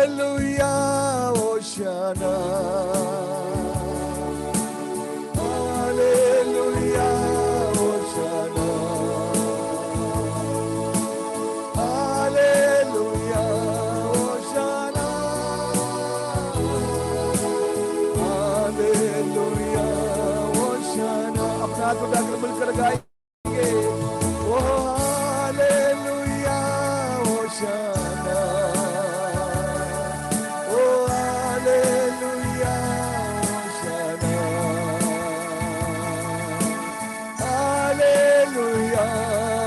Hallelujah, Hosanna. Hallelujah, Hosanna. Hallelujah, Hosanna. Hallelujah, Hosanna. अपना हाथ उठाकर मिलकर गाएंगे. Oh, Hallelujah, Hosanna. Oh, Hallelujah, Hosanna. Hallelujah,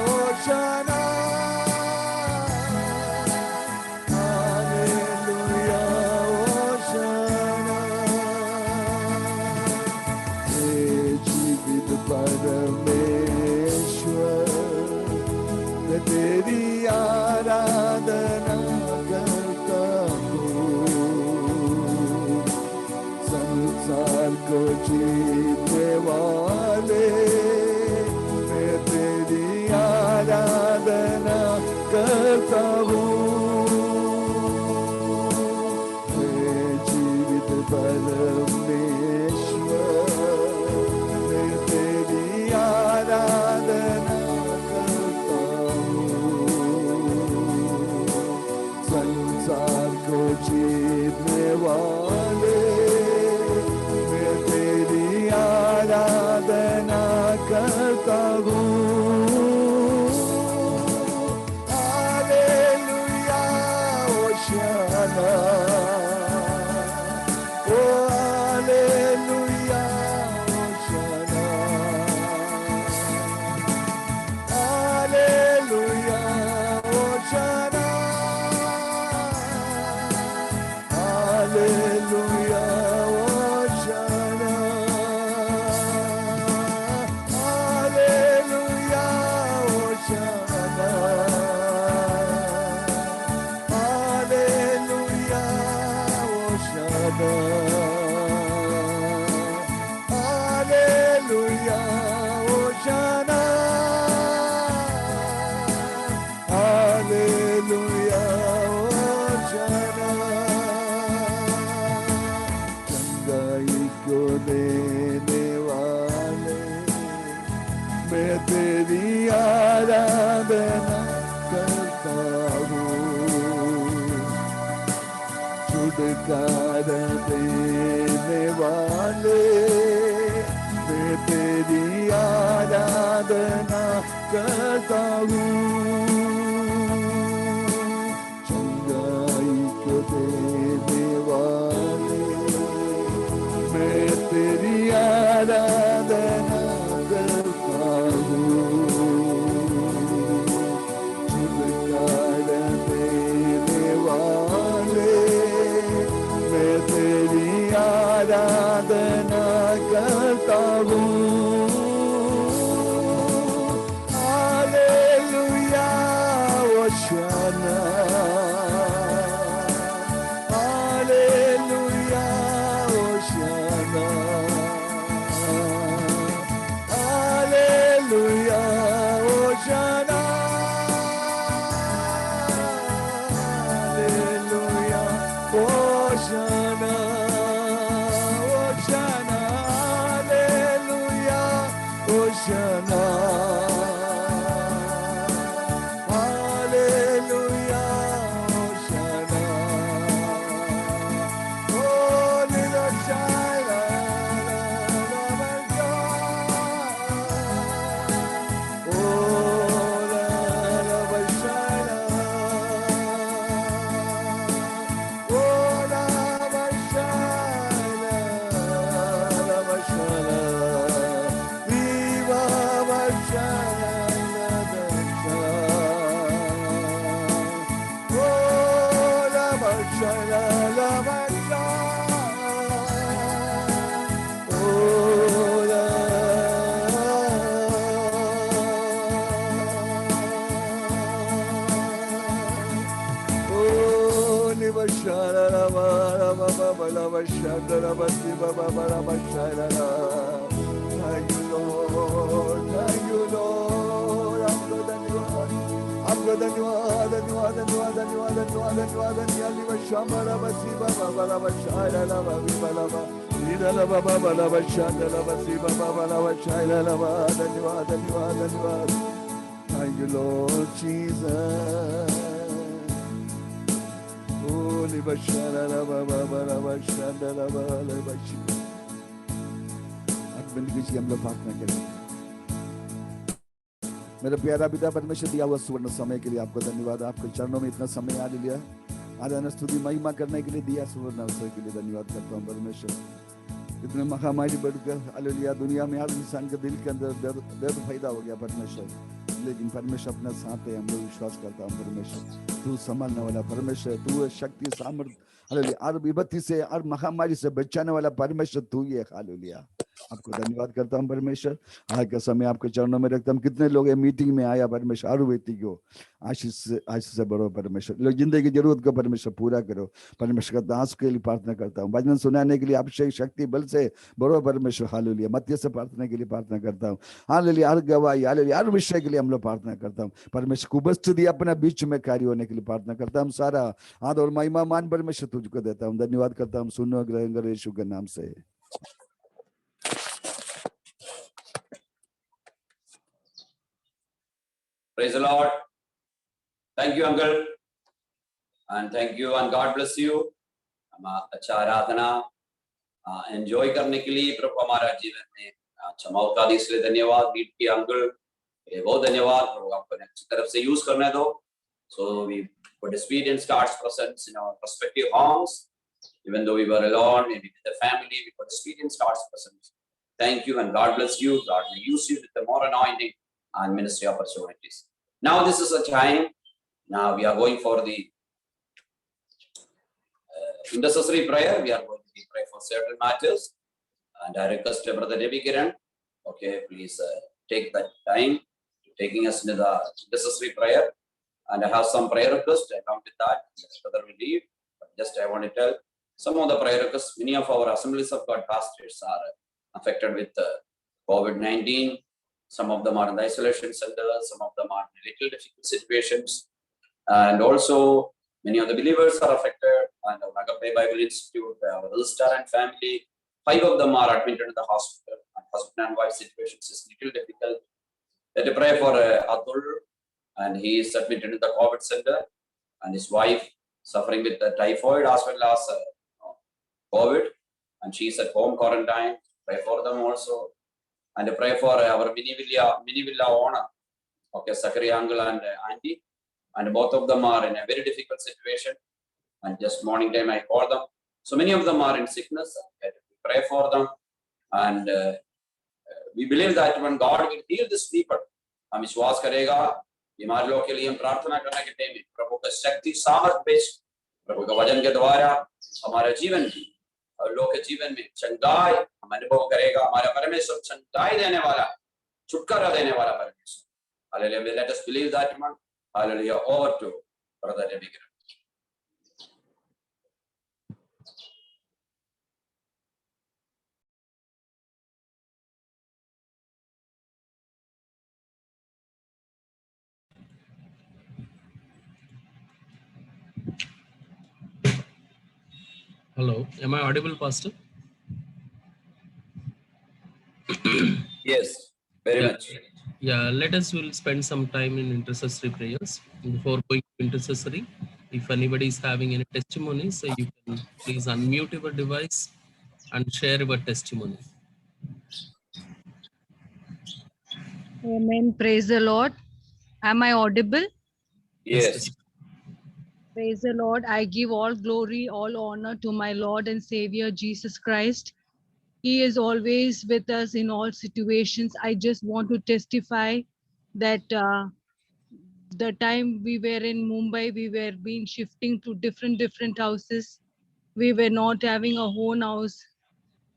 Hosanna. Hallelujah, Hosanna. हे जीवित परमेश्वर, मैं तेरी आराधना करता हूँ. संसार को जीतने वाले, मैं तेरी आराधना करता हूँ. मैं जीवित परमेश्वर, मैं तेरी आराधना करता हूँ. संसार को जीतने वाले, मैं तेरी आराधना करता हूँ. Hallelujah, Hosanna. Oh, Hallelujah, Hosanna. Hallelujah, Hosanna. Hallelujah, Hosanna. Hallelujah, Hosanna. Hallelujah, Hosanna. Hallelujah, Hosanna. Hallelujah, Hosanna. चंगाई को देने वाले, मैं तेरी आराधना करता हूँ. छुटकारा देने वाले, मैं तेरी आराधना करता हूँ. चंगाई को देने वाले, मैं तेरी आराधना करता हूँ. छुटकारा देने वाले, मैं तेरी आराधना करता हूँ. Hallelujah, Hosanna. Hallelujah, Hosanna. Hallelujah, Hosanna. Hallelujah, Hosanna. Hosanna, Hallelujah, Hosanna. Hallelujah, Hosanna. Oh, little child, Thank you, Lord. तुझको धन्यवाद धन्यवाद धन्यवाद धन्यवाद धन्यवाद धन्यवाद धन्यवाद शामरा बसी बाबा बाबा बशायरा बाबा बाबा लीला बाबा बाबा बशायरा बसी बाबा बाबा बशायरा बाबा धन्यवाद धन्यवाद धन्यवाद Thank you Lord Jesus Holy bashara बाबा बाबा बशायरा बाबा बशी अब बंद कीजिए हम लोग प्रार्थना करें मेरे प्यारा पिता परमेश्वर दिया हुआ सुवर्ण समय के लिए आपको धन्यवाद आपके चरणों में इतना समय आ लिया आराधना स्तुति महिमा करने के लिए दिया सुवर्ण अवसर के लिए धन्यवाद करता हूँ परमेश्वर इतने महामारी बढ़कर हालेलुया दुनिया में हर इंसान के दिल के अंदर दर्द पैदा हो गया परमेश्वर लेकिन परमेश्वर अपना साथ है हम लोग विश्वास करता हूँ परमेश्वर तू संभालने वाला परमेश्वर तू है शक्ति सामर्थ्य हालेलुया हर विपत्ति से हर महामारी से बचाने वाला परमेश्वर तू ही है हालेलुया आपको धन्यवाद करता हूँ परमेश्वर आज का समय आपके चरणों में रखता हूँ कितने लोग मीटिंग में आया परमेश्वर हर व्यक्ति को आशीष से बढ़ो परमेश्वर लोग जिंदगी की जरूरत को परमेश्वर पूरा करो परमेश्वर का दास के लिए प्रार्थना करता हूँ भजन सुनाने के लिए अभिषेक शक्ति बल से बढ़ो परमेश्वर हालेलुया मत्य से प्रार्थना के लिए प्रार्थना करता हूँ हालेलुया हर गवाही हालेलुया हर विषय के लिए हम लोग प्रार्थना करता हूँ परमेश्वर को उपस्थिति अपना बीच में कार्य होने के लिए प्रार्थना करता हूँ सारा आदर और महिमा मान परमेश्वर तुझको देता हूँ धन्यवाद करता हूँ सुनो ग्रहण करो यीशु के नाम से Praise the Lord. Thank you, Uncle. And thank you and God bless you. हम अच्छा आराधना एंजॉय करने के लिए प्रभु हमारा जीवन में अच्छा मौका दी इसलिए धन्यवाद मीट की अंकल बहुत धन्यवाद प्रभु आपको अच्छी तरफ से यूज करने दो so we put experience God's presence in our respective homes even though we were alone maybe with the family we could experience God's presence. Thank you and God bless you. God may use you with the more anointing and ministry opportunities. Now this is a time. Now we are going for the intercessory prayer. We are going to pray for certain matters, and I request Brother Devi Kiran. Okay, please take that time to taking us into the intercessory prayer. And I have some prayer requests. Along with that, Brother will leave. But just I want to tell some of the prayer requests. Many of our Assemblies of God pastors are affected with COVID-19. Some of them are in the isolation centers, some of them are in little difficult situations. And also, many of the believers are affected. And the Agape Bible Institute, our Star and family, 5 of them are admitted in the hospital. And husband and wife situations is little difficult. Let us pray for Atul, and he is admitted in the COVID center. And his wife suffering with the typhoid as well as COVID. And she is at home quarantine. Pray for them also. And pray for our mini villa owner, okay, Zachariah uncle and auntie, and both of them are in a very difficult situation. And just morning time I call them. So many of them are in sickness. Pray for them, and we believe that when God will heal these people, हम विश्वास करेगा बीमार लोगों के लिए हम प्रार्थना करने के टाइम में प्रभु का शक्ति सामर्थ भेज प्रभु का वचन के द्वारा हमारे जीवन की और लोग के जीवन में चंगाई हम अनुभव करेगा हमारा परमेश्वर चंगाई देने वाला छुटकारा देने वाला परमेश्वर hallelujah let us believe that man hallelujah over to brother Devi Kiran. Hello, am I audible, Pastor? Yes, very much. Yeah, will spend some time in intercessory prayers. Before going to intercessory, if anybody is having any testimonies, so you can please unmute your device and share your testimony. Amen. Praise the Lord. Am I audible? Yes. Praise the Lord. I give all glory, all honor to my Lord and Savior, Jesus Christ. He is always with us in all situations. I just want to testify that the time we were in Mumbai, we were being shifting to different houses. We were not having a own house,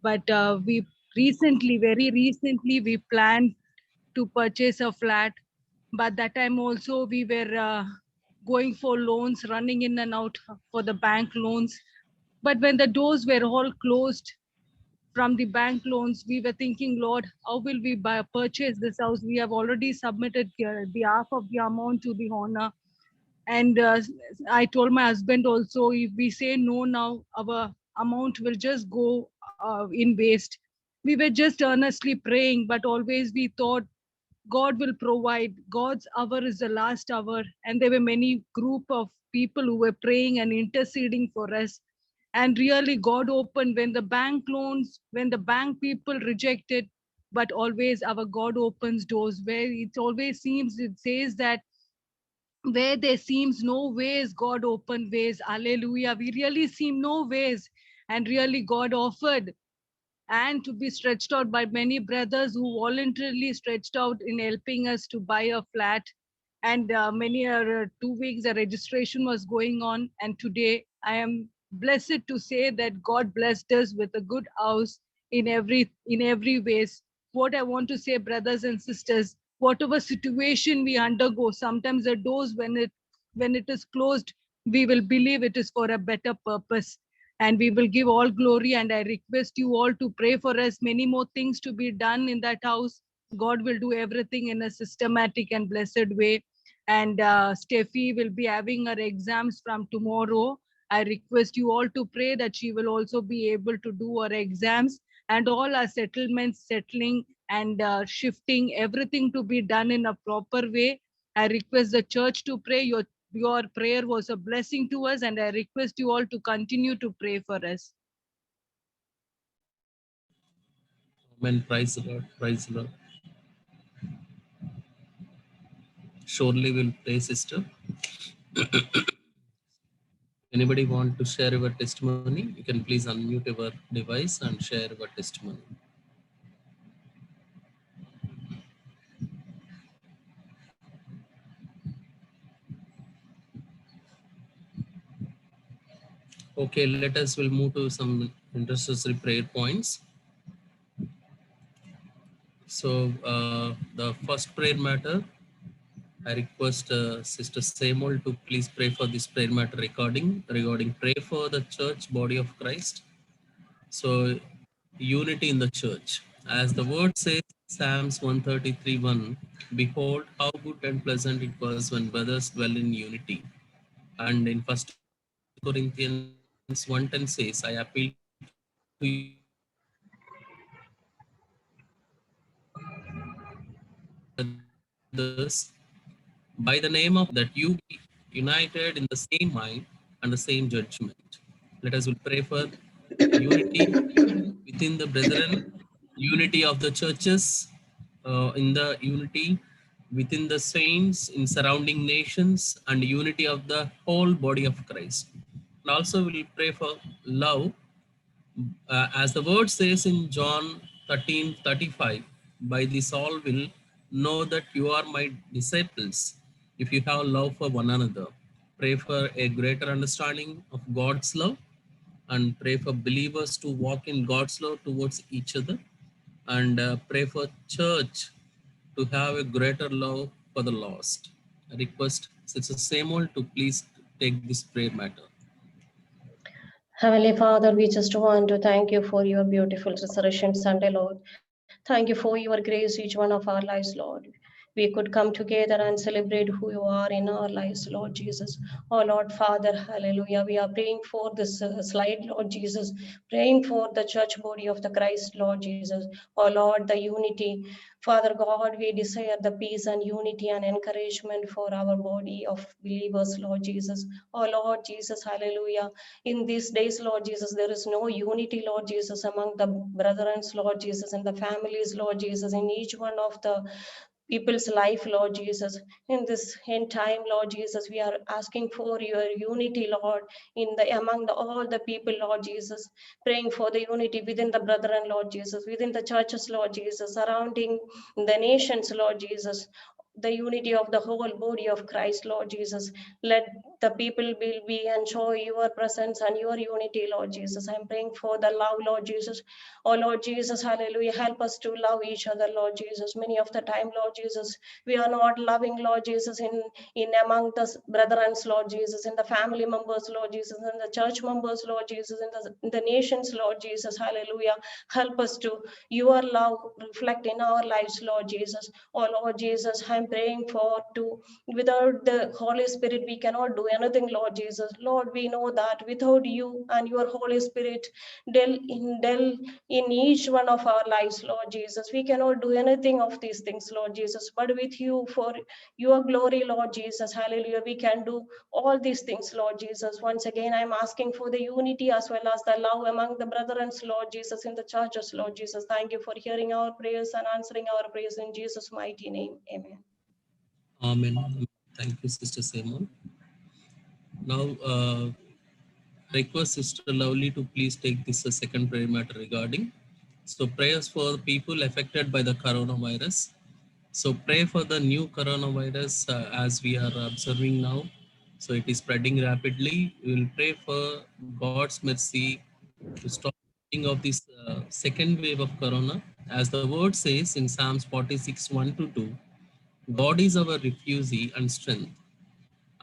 but we very recently, we planned to purchase a flat. But that time also we were going for loans, running in and out for the bank loans. But when the doors were all closed, from the bank loans. We were thinking, Lord, how will we purchase this house? We have already submitted the half of the amount to the owner. And I told my husband also, if we say no now, our amount will just go in waste. We were just earnestly praying, but always we thought God will provide. God's hour is the last hour. And there were many group of people who were praying and interceding for us. And really God opened when the bank loans, when the bank people rejected, but always our God opens doors where it always seems, it says that where there seems no ways, God opened ways. Hallelujah. We really seem no ways. And really God offered, and to be stretched out by many brothers who voluntarily stretched out in helping us to buy a flat. And many 2 weeks the registration was going on, and today I am blessed to say that God blessed us with a good house in every ways. What I want to say, brothers and sisters, whatever situation we undergo, sometimes the doors when it is closed, we will believe it is for a better purpose, and we will give all glory. And I request you all to pray for us. Many more things to be done in that house. God will do everything in a systematic and blessed way. And Steffi will be having her exams from tomorrow. I request you all to pray that she will also be able to do her exams, and all our settlements settling and shifting, everything to be done in a proper way. I request the church to pray. Your prayer was a blessing to us, and I request you all to continue to pray for us. Amen. Praise the Lord. Praise the Lord. Surely will pray, sister. Anybody want to share your testimony? You can please unmute your device and share your testimony. Okay, let us will move to some intercessory prayer points. So the first prayer matter, I request Sister Samuel to please pray for this prayer matter regarding pray for the church body of Christ. So unity in the church. As the word says, Psalms 133:1, behold, how good and pleasant it was when brothers dwell in unity. And in 1 Corinthians 1:10 says, I appeal to others by the name of that you be united in the same mind and the same judgment. Let us will pray for unity within the brethren, unity of the churches, in the unity within the saints in surrounding nations, and unity of the whole body of Christ. And also we'll pray for love, as the word says in John 13:35, by this all will know that you are my disciples if you have love for one another. Pray for a greater understanding of God's love, and pray for believers to walk in God's love towards each other, and pray for church to have a greater love for the lost. I request Sister Samuel to please take this prayer matter. Heavenly Father, we just want to thank you for your beautiful Resurrection Sunday, Lord. Thank you for your grace, each one of our lives, Lord. We could come together and celebrate who you are in our lives, Lord Jesus. Oh, Lord Father, hallelujah. We are praying for this slide, Lord Jesus, praying for the church body of the Christ, Lord Jesus. Oh, Lord, the unity. Father God, we desire the peace and unity and encouragement for our body of believers, Lord Jesus. Oh, Lord Jesus, hallelujah. In these days, Lord Jesus, there is no unity, Lord Jesus, among the brethren, Lord Jesus, and the families, Lord Jesus, in each one of the people's life, Lord Jesus. In this end time, Lord Jesus, we are asking for your unity, Lord, in the among all the people, Lord Jesus, praying for the unity within the brethren, Lord Jesus, within the churches, Lord Jesus, surrounding the nations, Lord Jesus. the unity of the whole body of Christ, Lord Jesus. Let the people be enjoy your presence and your unity, Lord Jesus. I'm praying for the love, Lord Jesus. Oh Lord Jesus, hallelujah. Help us to love each other, Lord Jesus. Many of the time, Lord Jesus, we are not loving, Lord Jesus, in among the brethren, Lord Jesus, in the family members, Lord Jesus, in the church members, Lord Jesus, in the nations, Lord Jesus, hallelujah. Help us to your love reflect in our lives, Lord Jesus. Oh Lord Jesus, I'm praying for to without the Holy Spirit we cannot do anything, Lord Jesus. Lord, we know that without you and your Holy Spirit dwell in each one of our lives, Lord Jesus, we cannot do anything of these things, Lord Jesus. But with you, for your glory, Lord Jesus, hallelujah, we can do all these things, Lord Jesus. Once again, I'm asking for the unity as well as the love among the brethren, Lord Jesus, in the churches, Lord Jesus. Thank you for hearing our prayers and answering our prayers in Jesus' mighty name. Amen. Amen. Thank you, Sister Simon. Now, request Sister Lovely to please take this second prayer matter regarding. So, prayers for the people affected by the coronavirus. So, pray for the new coronavirus as we are observing now. So, it is spreading rapidly. We will pray for God's mercy to stop of this second wave of corona. As the word says in Psalms 46, 1-2, God is our refuge and strength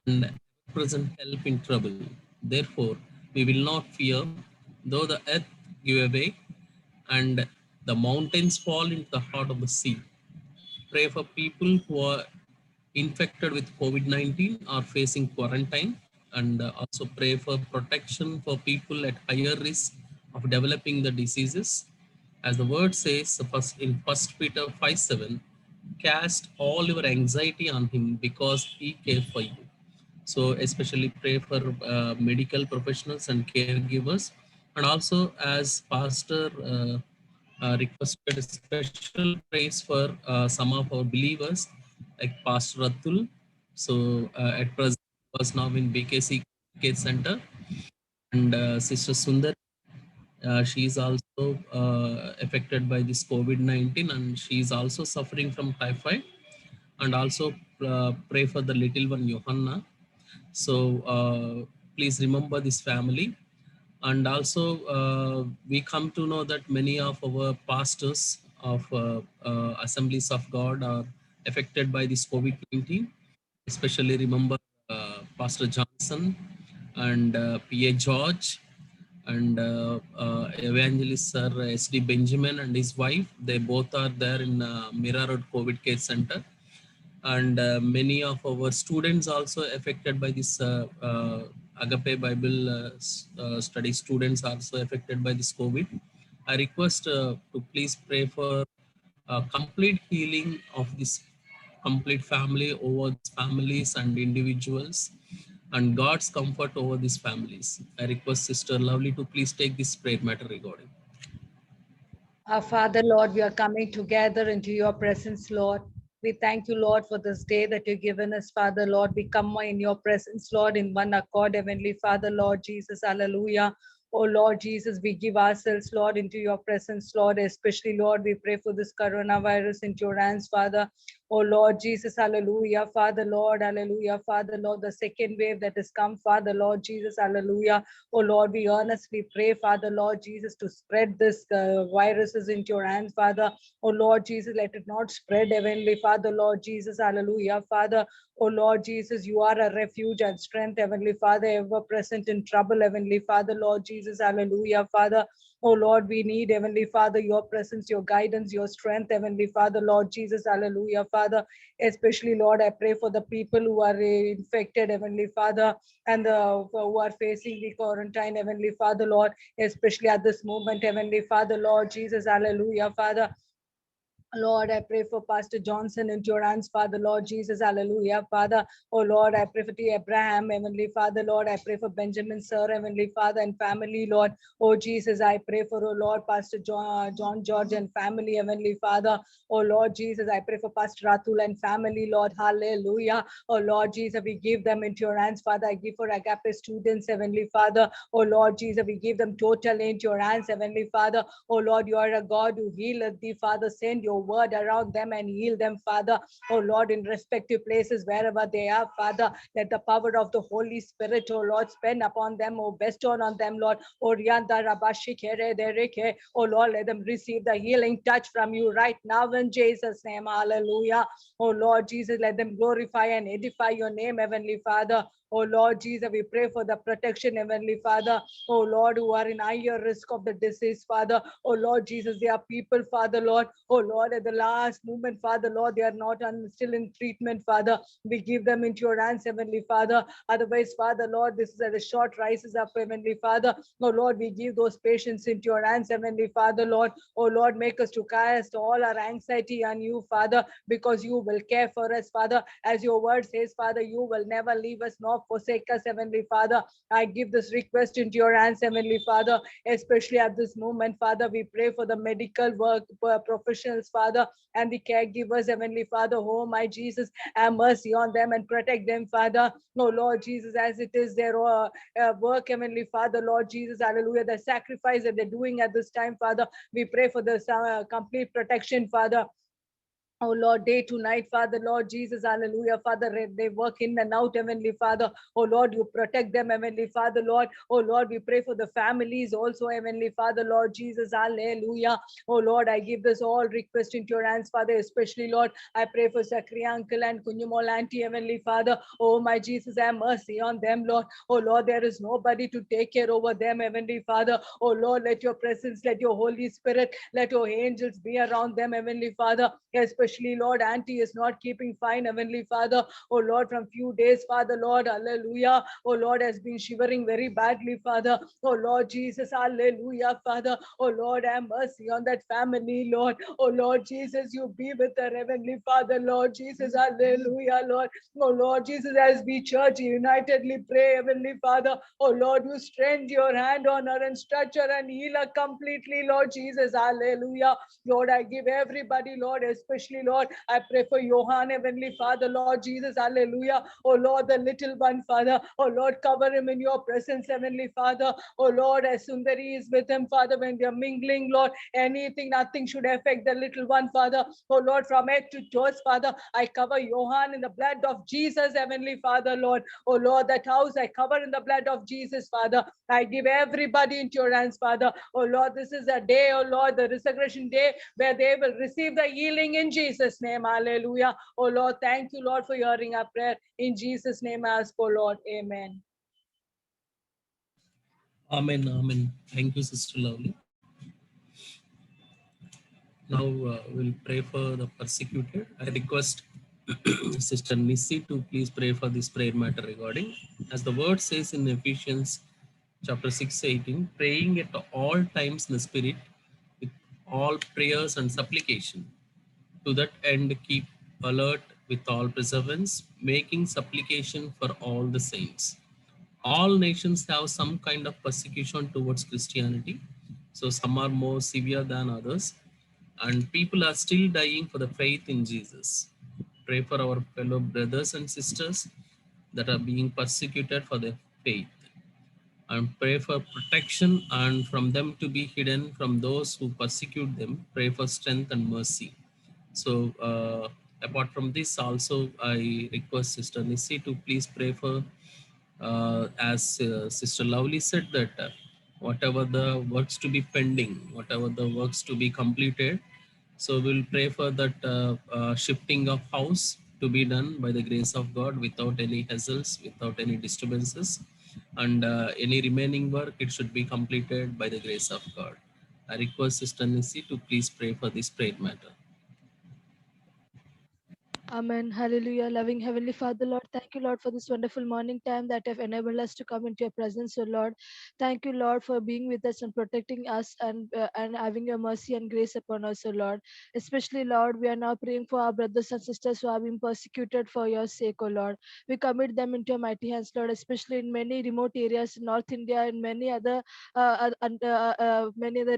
and present help in trouble. Therefore, we will not fear, though the earth give way and the mountains fall into the heart of the sea. Pray for people who are infected with COVID-19 or facing quarantine, and also pray for protection for people at higher risk of developing the diseases. As the word says in 1 Peter 5:7, cast all your anxiety on him because he cares for you. So especially pray for medical professionals and caregivers, and also as pastor requested special praise for some of our believers like Pastor Atul. So at present was now in BKC Care Center, and Sister Sundar. She is also affected by this COVID-19, and she is also suffering from typhoid. And also pray for the little one Johanna. So please remember this family. And also we come to know that many of our pastors of Assemblies of God are affected by this COVID-19. Especially remember Pastor Johnson and P.A. George and Evangelist Sir S.D. Benjamin and his wife. They both are there in Mira Road COVID Care Center. And many of our students also affected by this Agape Bible study students also affected by this COVID. I request to please pray for complete healing of this complete family over these families and individuals, and God's comfort over these families. I request Sister Lovely to please take this prayer matter regarding. Our Father, Lord, we are coming together into your presence, Lord. We thank you, Lord, for this day that you've given us, Father, Lord. We come in your presence, Lord, in one accord, Heavenly Father, Lord Jesus, hallelujah. Oh, Lord Jesus, we give ourselves, Lord, into your presence, Lord, especially, Lord, we pray for this coronavirus into your hands, Father. Oh, Lord Jesus, hallelujah, Father, Lord, hallelujah, Father, Lord, the second wave that has come, Father, Lord Jesus, hallelujah. Oh, Lord, we earnestly pray, Father, Lord Jesus, to spread this viruses into your hands, Father. Oh, Lord Jesus, let it not spread, Heavenly Father, Lord Jesus, hallelujah, Father. Oh, Lord Jesus, you are a refuge and strength, Heavenly Father, ever present in trouble, Heavenly Father, Lord Jesus, hallelujah, Father. Oh, Lord, we need, Heavenly Father, your presence, your guidance, your strength, Heavenly Father, Lord Jesus, hallelujah, Father. Especially, Lord, I pray for the people who are infected, Heavenly Father, and who are facing the quarantine, Heavenly Father, Lord, especially at this moment, Heavenly Father, Lord Jesus, hallelujah, Father. Lord, I pray for Pastor Johnson into your hands, Father, Lord Jesus, hallelujah, Father. Oh, Lord, I pray for the Abraham, Heavenly Father, Lord. I pray for Benjamin, Sir, Heavenly Father, and family, Lord. Oh, Jesus, I pray for, oh, Lord, Pastor John George and family, Heavenly Father. Oh, Lord Jesus, I pray for Pastor Atul and family, Lord, hallelujah. Oh, Lord Jesus, we give them into your hands, Father. I give for Agape students, Heavenly Father. Oh, Lord Jesus, we give them totally into your hands, Heavenly Father. Oh, Lord, you are a God who healeth thee, Father. Send your word around them and heal them, Father. Oh Lord, in respective places, wherever they are, Father, let the power of the Holy Spirit, oh Lord, spend upon them, oh bestow on them, Lord. Oh Rianda Rabashi Kere Dereke, oh Lord, let them receive the healing touch from you right now in Jesus' name. Hallelujah. Oh Lord Jesus, let them glorify and edify your name, Heavenly Father. Oh Lord Jesus, we pray for the protection, Heavenly Father. Oh Lord, who are in higher risk of the disease, Father. Oh Lord Jesus, they are people, Father, Lord. Oh Lord, at the last moment, Father, Lord, they are not still in treatment, Father. We give them into your hands, Heavenly Father. Otherwise, Father, Lord, this is at the short rises up, Heavenly Father. Oh Lord, we give those patients into your hands, Heavenly Father, Lord. Oh Lord, make us to cast all our anxiety on you, Father, because you will care for us, Father. As your word says, Father, you will never leave us nor forsake us, Heavenly Father. I give this request into your hands, Heavenly Father, especially at this moment, Father. We pray for the medical work professionals, Father, and the caregivers, Heavenly Father. Oh, my Jesus, have mercy on them and protect them, Father. Oh, Lord Jesus, as it is their work, Heavenly Father, Lord Jesus, hallelujah, the sacrifice that they're doing at this time, Father. We pray for the complete protection, Father. Oh Lord, day to night, Father, Lord Jesus, hallelujah, Father, they work in and out, Heavenly Father. Oh Lord, you protect them, Heavenly Father, Lord. Oh Lord, we pray for the families also, Heavenly Father, Lord Jesus, hallelujah. Oh Lord, I give this all request into your hands, Father, especially, Lord, I pray for Sakri uncle and Kunyumol auntie, Heavenly Father. Oh my Jesus, have mercy on them, Lord. Oh Lord, there is nobody to take care over them, Heavenly Father. Oh Lord, let your presence, let your Holy Spirit, let your angels be around them, Heavenly Father, especially, Lord, auntie is not keeping fine, Heavenly Father. Oh Lord, from few days, Father, Lord, hallelujah. Oh Lord, has been shivering very badly, Father. Oh Lord Jesus, hallelujah, Father. Oh Lord, have mercy on that family, Lord. Oh Lord Jesus, you be with her, Heavenly Father, Lord Jesus, hallelujah, Lord. Oh Lord Jesus, as we church unitedly pray, Heavenly Father. Oh Lord, you strengthen your hand on her and stretch her and heal her completely, Lord Jesus, hallelujah. Lord, I give everybody, Lord, especially, Lord, I pray for Johan, Heavenly Father, Lord Jesus, hallelujah. Oh Lord, the little one, Father. Oh Lord, cover him in your presence, Heavenly Father. Oh Lord, as Sundari is with him, Father, when they're mingling, Lord, anything, nothing should affect the little one, Father. Oh Lord, from head to toes, Father, I cover Johan in the blood of Jesus, Heavenly Father, Lord. Oh Lord, that house I cover in the blood of Jesus, Father. I give everybody into your hands, Father. Oh Lord, this is a day, oh Lord, the resurrection day, where they will receive the healing in Jesus' name. Hallelujah. Oh Lord, thank you, Lord, for hearing our prayer. In Jesus' name, I ask, oh Lord. Amen. Amen. Amen. Thank you, Sister Lovely. Now we'll pray for the persecuted. I request Sister Nisi to please pray for this prayer matter regarding, as the word says in Ephesians chapter 6:18, praying at all times in the Spirit with all prayers and supplication. To that end, keep alert with all perseverance, making supplication for all the saints. All nations have some kind of persecution towards Christianity. So some are more severe than others. And people are still dying for the faith in Jesus. Pray for our fellow brothers and sisters that are being persecuted for their faith. And pray for protection and from them to be hidden from those who persecute them. Pray for strength and mercy. So apart from this, also I request Sister Nisi to please pray for, as Sister Lovely said, that whatever the works to be pending, whatever the works to be completed, so we'll pray for that shifting of house to be done by the grace of God without any hassles, without any disturbances, and any remaining work, it should be completed by the grace of God. I request Sister Nisi to please pray for this prayer matter. Amen. Hallelujah. Loving Heavenly Father, Lord, thank you, Lord, for this wonderful morning time that have enabled us to come into your presence, O Lord. Thank you, Lord, for being with us and protecting us and having your mercy and grace upon us, O Lord. Especially, Lord, we are now praying for our brothers and sisters who are being persecuted for your sake, O Lord. We commit them into your mighty hands, Lord, especially in many remote areas in North India and many other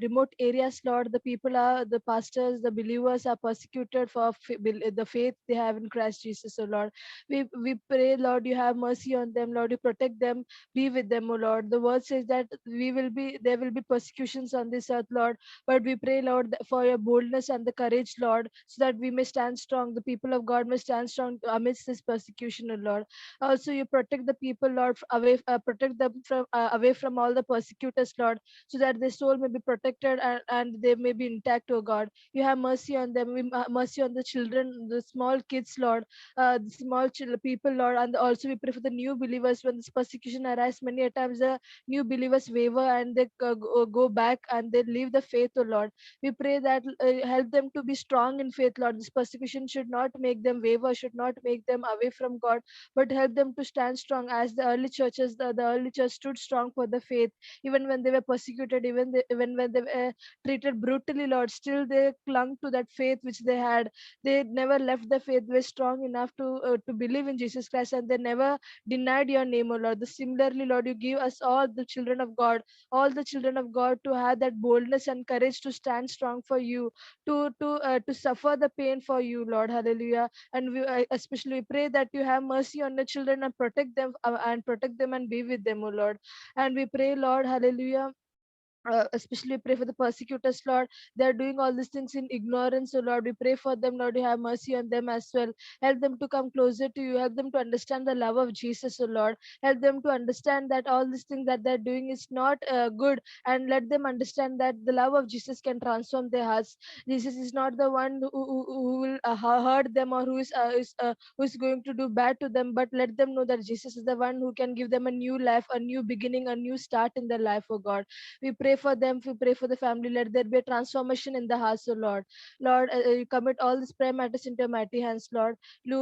remote areas, Lord. The people are, the pastors, the believers are persecuted for the faith they they have in Christ Jesus, O Lord. We pray, Lord, you have mercy on them, Lord, you protect them, be with them, O Lord. The word says that there will be persecutions on this earth, Lord, but we pray, Lord, for your boldness and the courage, Lord, so that we may stand strong. The people of God may stand strong amidst this persecution, O Lord. Also, you protect the people, Lord, protect them from away from all the persecutors, Lord, so that their soul may be protected and they may be intact, O God. You have mercy on them. Mercy on the children, the small kids, Lord, the small people, Lord, and also we pray for the new believers. When this persecution arises, many a times the new believers waver and they go back and they leave the faith, O Lord. We pray that help them to be strong in faith, Lord. This persecution should not make them waver, should not make them away from God, but help them to stand strong as the early churches, the early church stood strong for the faith, even when they were persecuted, even when they were treated brutally, Lord. Still they clung to that faith which they had. They never left the faith. They were strong enough to believe in Jesus Christ, and they never denied your name, O Lord. Similarly, Lord, you give us all the children of God, to have that boldness and courage to stand strong for you, to suffer the pain for you, Lord. Hallelujah. And we especially pray that you have mercy on the children and protect them and be with them, O Lord. And we pray, Lord, hallelujah, especially pray for the persecutors, Lord. They are doing all these things in ignorance, so Lord, we pray for them, Lord. You have mercy on them as well. Help them to come closer to you. Help them to understand the love of Jesus, so Lord. Help them to understand that all these things that they're doing is not good, and let them understand that the love of Jesus can transform their hearts. Jesus is not the one who will hurt them, or who is going to do bad to them, but let them know that Jesus is the one who can give them a new life, a new beginning, a new start in their life, oh God. We pray for them. We pray for the family. Let there be a transformation in the house, oh Lord. Lord, you commit all these prayer matters into your mighty hands, Lord. We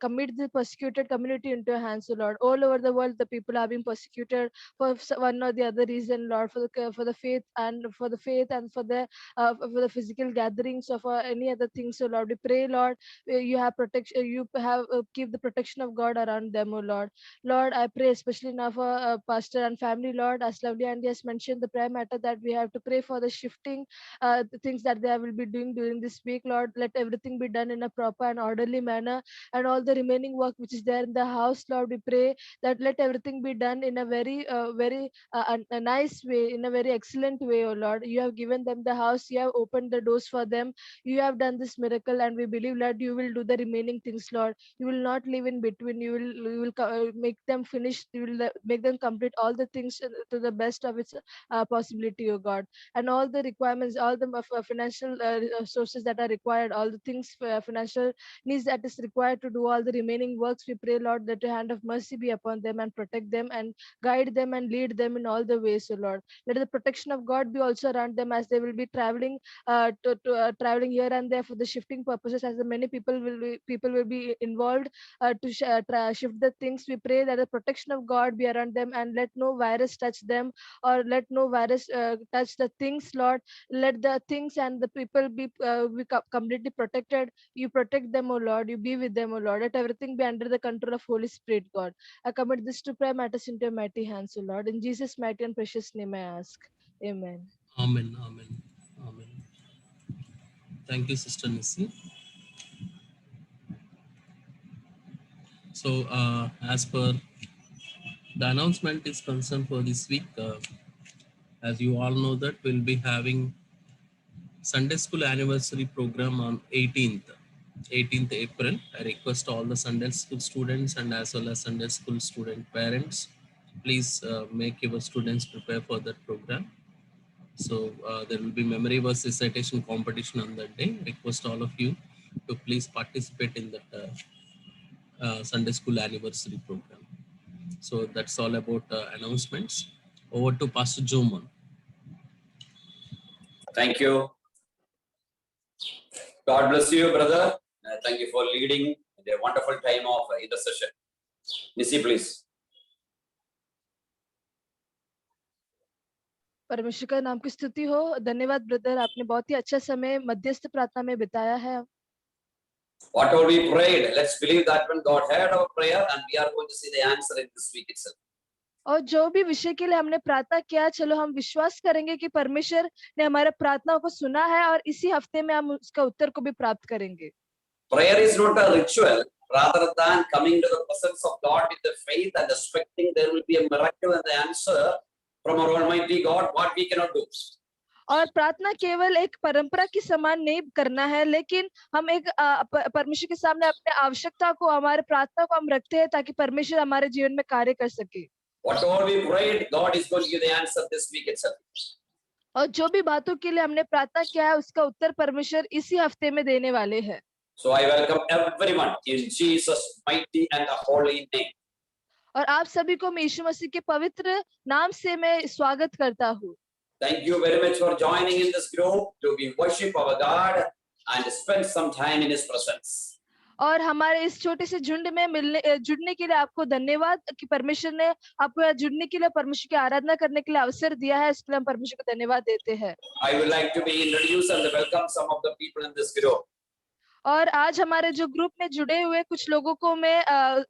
commit the persecuted community into your hands, oh Lord. All over the world, the people are being persecuted for one or the other reason, Lord, for the faith and for the physical gatherings or for any other things, so Lord. We pray, Lord, you have protection. You have keep the protection of God around them, oh Lord. Lord, I pray especially now for pastor and family, Lord, as Lovely Andy has mentioned the prayer matter that we have to pray for the shifting the things that they will be doing during this week, Lord. Let everything be done in a proper and orderly manner, and all the remaining work which is there in the house, Lord, we pray that let everything be done in a very a nice way, in a very excellent way, oh Lord. You have given them the house, you have opened the doors for them, you have done this miracle, and we believe, Lord, you will do the remaining things, Lord. You will not leave in between. You will make them finish. You will make them complete all the things to the best of its possibility, oh God. And all the requirements, all the financial sources that are required, all the things, financial needs that is required to do all the remaining works, we pray, Lord, that your hand of mercy be upon them and protect them and guide them and lead them in all the ways, oh Lord. Let the protection of God be also around them as they will be traveling traveling here and there for the shifting purposes, as the many people will be involved to shift the things. We pray that the protection of God be around them, and let no virus touch them, or let no virus touch the things, Lord. Let the things and the people be completely protected. You protect them, oh Lord. You be with them, oh Lord. Let everything be under the control of Holy Spirit, God. I commit this to prayer matters into your mighty hands, oh Lord. In Jesus' mighty and precious name I ask. Amen. Amen. Amen. Amen. Thank you, Sister Nisi. So, as per the announcement is concerned for this week, as you all know that we'll be having Sunday School anniversary program on 18th April. I request all the Sunday School students and as well as Sunday School student parents, please make your students prepare for that program. So there will be memory verse recitation competition on that day. Request all of you to please participate in that Sunday School anniversary program. So that's all about announcements. Over to Pastor Joman. Thank you. God bless you, brother. Thank you for leading a wonderful time of intercession. Nisi, please. परमेश्वर का नाम की स्तुति हो। धन्यवाद brother, आपने बहुत ही अच्छा समय मध्यस्थ प्रार्थना में बिताया है। Whatever we prayed, let's believe that when God heard our prayer, and we are going to see the answer in this week itself. और जो भी विषय के लिए हमने प्रार्थना किया, चलो हम विश्वास करेंगे कि परमेश्वर ने हमारे प्रार्थनाओं को सुना है और इसी हफ्ते में हम उसका उत्तर को भी प्राप्त करेंगे। Prayer is not a ritual, rather than coming to the presence of God with the faith and expecting there will be a miracle and the answer from our Almighty God, what we cannot do. और प्रार्थना केवल एक परंपरा की समान नहीं करना है, लेकिन हम एक परमेश्वर के सामने अपने आवश्यकता को, हमारे प्रार्थना को हम रखते हैं ताकि परमेश्वर हमारे जीवन में कार्य कर सके। Whatever we prayed, God is going to give the answer this week itself. और जो भी बातों के लिए हमने प्रार्थना किया है उसका उत्तर परमेश्वर इसी हफ्ते में देने वाले हैं। So I welcome everyone in Jesus' mighty and holy name. और आप सभी को मैं यीशु मसीह के पवित्र नाम से मैं स्वागत करता हूँ। Thank you very much for joining in this group to be worship our God and spend some time in His presence. और हमारे इस छोटे से झुंड में जुड़ने के लिए आपको धन्यवाद कि परमेश्वर ने आपको यहाँ जुड़ने के लिए, परमेश्वर की आराधना करने के लिए अवसर दिया है, इसके लिए हम परमेश्वर को धन्यवाद देते हैं। I would like to be introduced and welcome some of the people in this group. और आज हमारे जो ग्रुप में जुड़े हुए कुछ लोगों को मैं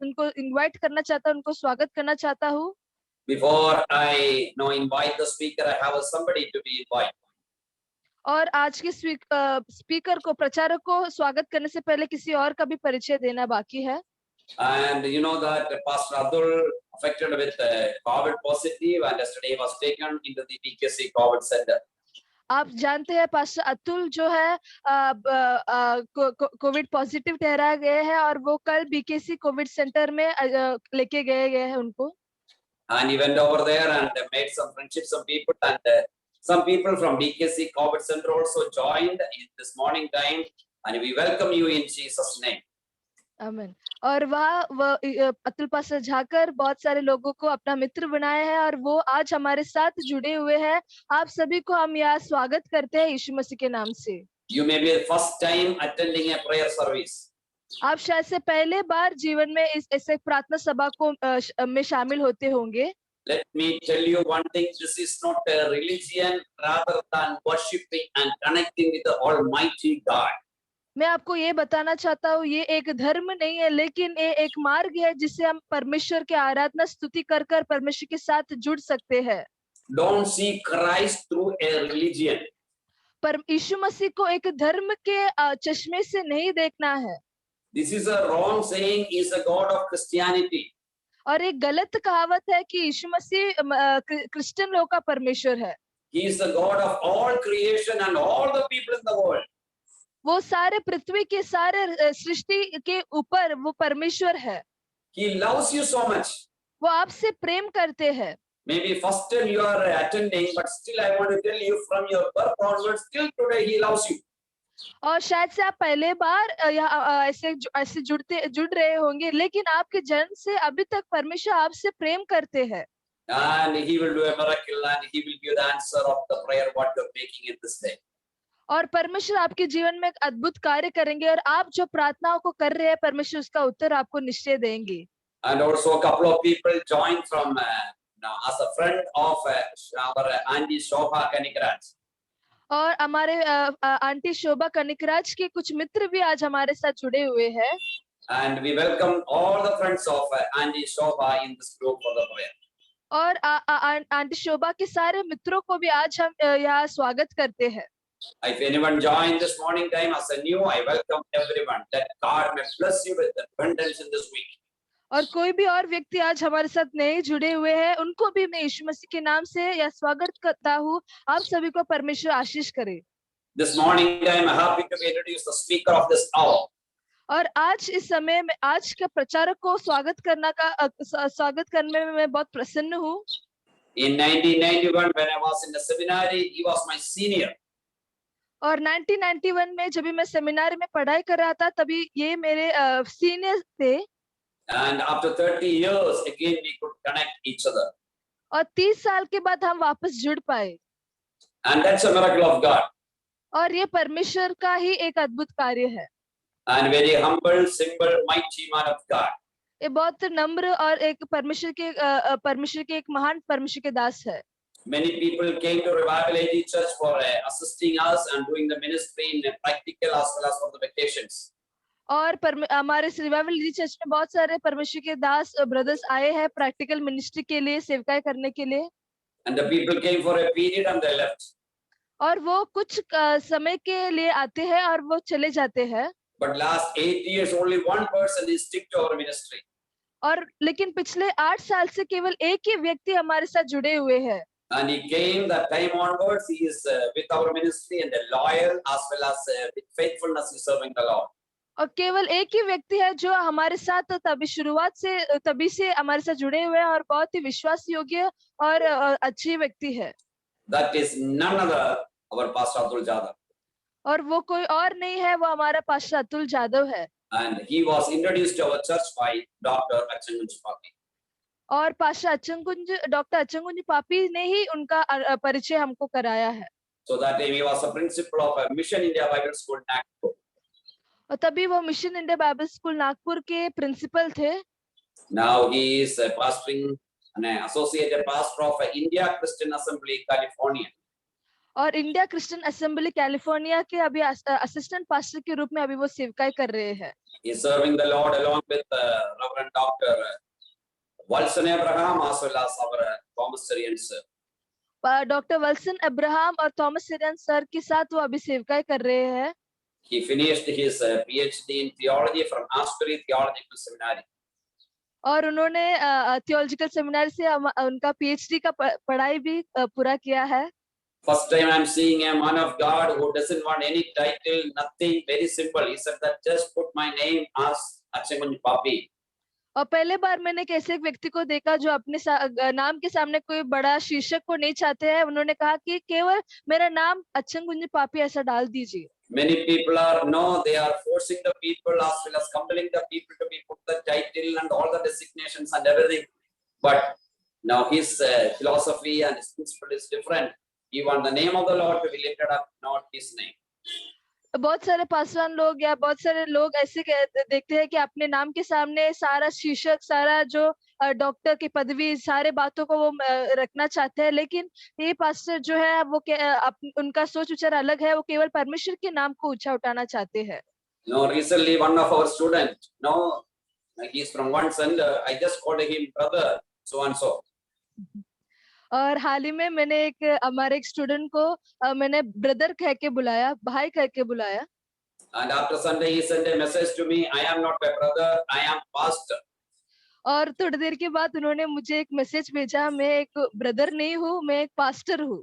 उनको इनवाइट करना चाहता हूँ, उनको स्वागत करना चाहता हूँ। Before I invite the speaker, I have somebody to be invited. और आज के स्पीकर को, प्रचारक को स्वागत करने से पहले किसी और का भी परिचय देना बाकी है। And you know that Pastor Abdul affected with COVID positive and yesterday was taken into the BKC COVID center. आप जानते हैं पास्टर अतुल जो है कोविड पॉजिटिव ठहराए गए हैं और वो कल बीकेसी कोविड सेंटर में लेके गए हैं उनको। And he went over there and made some friendship, some people, and some people from BKC COVID Center also joined in this morning time, and we welcome you in Jesus' name. आमीन। और वह Atul pastor जाकर बहुत सारे लोगों को अपना मित्र बनाए हैं और वो आज हमारे साथ जुड़े हुए हैं। आप सभी को हम यहाँ स्वागत करते हैं यीशु मसीह के नाम से। You may be the first time attending a prayer service. आप शायद से पहले बार जीवन में इस ऐसे प्रार्थना सभा को में शामिल होते होंगे। Let me tell you one thing, this is not a religion, rather than worshiping and connecting with the Almighty God. मैं आपको ये बताना चाहता हूँ, ये एक धर्म नहीं है, लेकिन ये एक मार्ग है जिससे हम परमेश्वर के आराधना स्तुति कर कर परमेश्वर के साथ जुड़ सकते हैं। Don't see Christ through a religion. पर यीशु मसीह को एक धर्म के चश्मे से नहीं देखना है। This is a wrong saying, he is a God of Christianity. और एक गलत कहावत है कि यीशु मसीह क्रिश्चियन लोगों का परमेश्वर है। He is the God of all creation and all the people in the world. वो सारे पृथ्वी के सारे सृष्टि के ऊपर वो परमेश्वर है। He loves you so much. वो आपसे प्रेम करते हैं। Maybe first time you are attending, but still I want to tell you from your birth onwards, till today he loves you. और शायद से आप पहले बार ऐसे जुड़ रहे होंगे, लेकिन आपके जन्म से अभी तक परमेश्वर आपसे प्रेम करते हैं। And he will do a miracle and he will give the answer of the prayer what you are making in this day. और परमेश्वर आपके जीवन में एक अद्भुत कार्य करेंगे और आप जो प्रार्थनाओं को कर रहे हैं परमेश्वर उसका उत्तर आपको निश्चय देंगे। And also a couple of people joined from as a friend of our Auntie Shobha Kanikraj. और हमारे आंटी शोभा कनिकराज के कुछ मित्र भी आज हमारे साथ जुड़े हुए हैं। And we welcome all the friends of Auntie Shobha in this group for the prayer. और आंटी शोभा के सारे मित्रों को भी आज हम यहाँ स्वागत करते हैं। If anyone joined this morning time as a new, I welcome everyone. That God may bless you with abundance in this week. और कोई भी और व्यक्ति आज हमारे साथ नए जुड़े हुए हैं, उनको भी मैं यीशु मसीह के नाम से या स्वागत करता हूँ। आप सभी को परमेश्वर आशीष करे। This morning I am happy to introduce the speaker of this hour. और आज इस समय में आज के प्रचारक को स्वागत करने में मैं बहुत प्रसन्न हूँ। In 1991, when I was in the seminary, he was my senior. और 1991 में जब मैं सेमिनारी में पढ़ाई कर रहा था, तभी ये मेरे सीनियर थे। And after 30 years, again we could connect each other. और 30 साल के बाद हम वापस जुड़ पाए। And that's a miracle of God. और ये परमेश्वर का ही एक अद्भुत कार्य है। And very humble, simple, mighty man of God. ये बहुत नम्र और एक परमेश्वर के एक महान परमेश्वर के दास है। Many people came to Revival AG Church for assisting us and doing the ministry in practical as well as for the vacations. और हमारे रिवाइवल एजी चर्च में बहुत सारे परमेश्वर के दास ब्रदर्स आए हैं प्रैक्टिकल मिनिस्ट्री के लिए, सेवकाई करने के लिए। And the people came for a period and they left. और वो कुछ समय के लिए आते हैं और वो चले जाते हैं। But last 8 years, only one person is stick to our ministry. और लेकिन पिछले 8 साल से केवल एक ही व्यक्ति हमारे साथ जुड़े हुए हैं। And he came that time onwards. He is with our ministry and loyal as well as with faithfulness is serving the Lord. और केवल एक ही व्यक्ति है जो हमारे साथ तभी से हमारे साथ जुड़े हुए हैं और बहुत ही विश्वास योग्य और अच्छी व्यक्ति है। That is none other our Pastor Atul Jadhav. और वो कोई और नहीं है, वो हमारा पास्टर अतुल जादव है। And he was introduced to our church by Dr. Achangunj Papi. और पास्टर डॉक्टर अचंगुंज पापी ने ही उनका परिचय हमको कराया है। So that time he was a principal of a Mission India Bible School, Nagpur. और तभी वो mission India Bible school Nagpur के प्रिंसिपल थे। Now he is pastoring an associated pastor of India Christian Assembly, California. और India Christian assembly California के अभी assistant pastor के रूप में अभी वो सेवकाई कर रहे हैं। He is serving the Lord along with Reverend Dr. Walson Abraham as well as our Thomas Syrian sir. Doctor Valsan Abraham और थॉमस सिरियन सर के साथ वो अभी सेवकाई कर रहे हैं। He finished his PhD in theology from Asbury Theological Seminary. और उन्होंने थियोलॉजिकल सेमिनारी से उनका पीएचडी का पढ़ाई भी पूरा किया है। First time I'm seeing a man of God who doesn't want any title, nothing, very simple. He said that just put my name as Achangunj Papi. और पहले बार मैंने कैसे एक व्यक्ति को देखा जो अपने नाम के सामने कोई बड़ा शीर्षक को नहीं चाहते हैं। उन्होंने कहा कि केवल मेरा नाम अचंगुंज पापी ऐसा डाल दीजिए। Many people they are forcing the people as well as compelling the people to be put the title and all the designations and everything. But now his philosophy and his principle is different. He wants the name of the Lord to be lifted up, not his name. बहुत सारे पासवान लोग या बहुत सारे लोग ऐसे देखते हैं कि अपने नाम के सामने सारा शीर्षक, सारा जो डॉक्टर की पदवी, सारे बातों को वो रखना चाहते हैं। लेकिन ये पास्टर जो है वो उनका सोच विचार अलग है। वो केवल परमेश्वर के नाम को ऊंचा उठाना चाहते हैं। No, recently one of our students, no, he is from one center. I just called him brother so and so. और हाल ही में मैंने हमारे एक स्टूडेंट को मैंने ब्रदर कह के बुलाया, भाई कह के बुलाया। And after Sunday he sent a message to me. I am not a brother, I am pastor. और थोड़ी देर के बाद उन्होंने मुझे एक मैसेज भेजा, मैं एक ब्रदर नहीं हूँ, मैं एक पास्टर हूँ।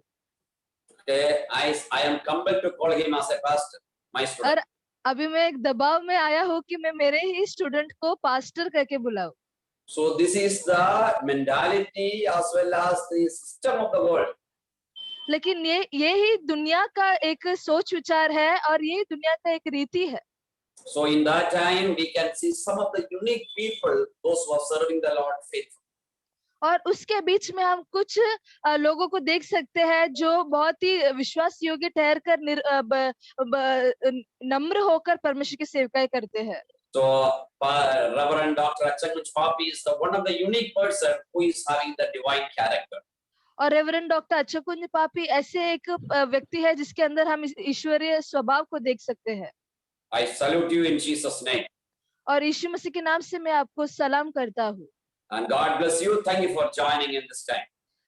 Okay, I am compelled to call him as a pastor, my student. और अभी मैं एक दबाव में आया हूँ कि मैं मेरे ही स्टूडेंट को पास्टर कह के बुलाऊं। So this is the mentality as well as the system of the world. लेकिन ये ही दुनिया का एक सोच विचार है और ये दुनिया का एक रीति है। So in that time we can see some of the unique people, those who are serving the Lord faithfully. और उसके बीच में हम कुछ लोगों को देख सकते हैं जो बहुत ही विश्वास योग्य ठहर कर नम्र होकर परमेश्वर की सेवकाई करते हैं। So Reverend Dr. Achangunj Papi is the one of the unique person who is having the divine character. और रेवरेंड डॉक्टर अचंगुंज पापी ऐसे एक व्यक्ति है जिसके अंदर हम ईश्वरीय स्वभाव को देख सकते हैं। I salute you in Jesus' name. और यीशु मसीह के नाम से मैं आपको सलाम करता हूँ। And God bless you. Thank you for joining in this time.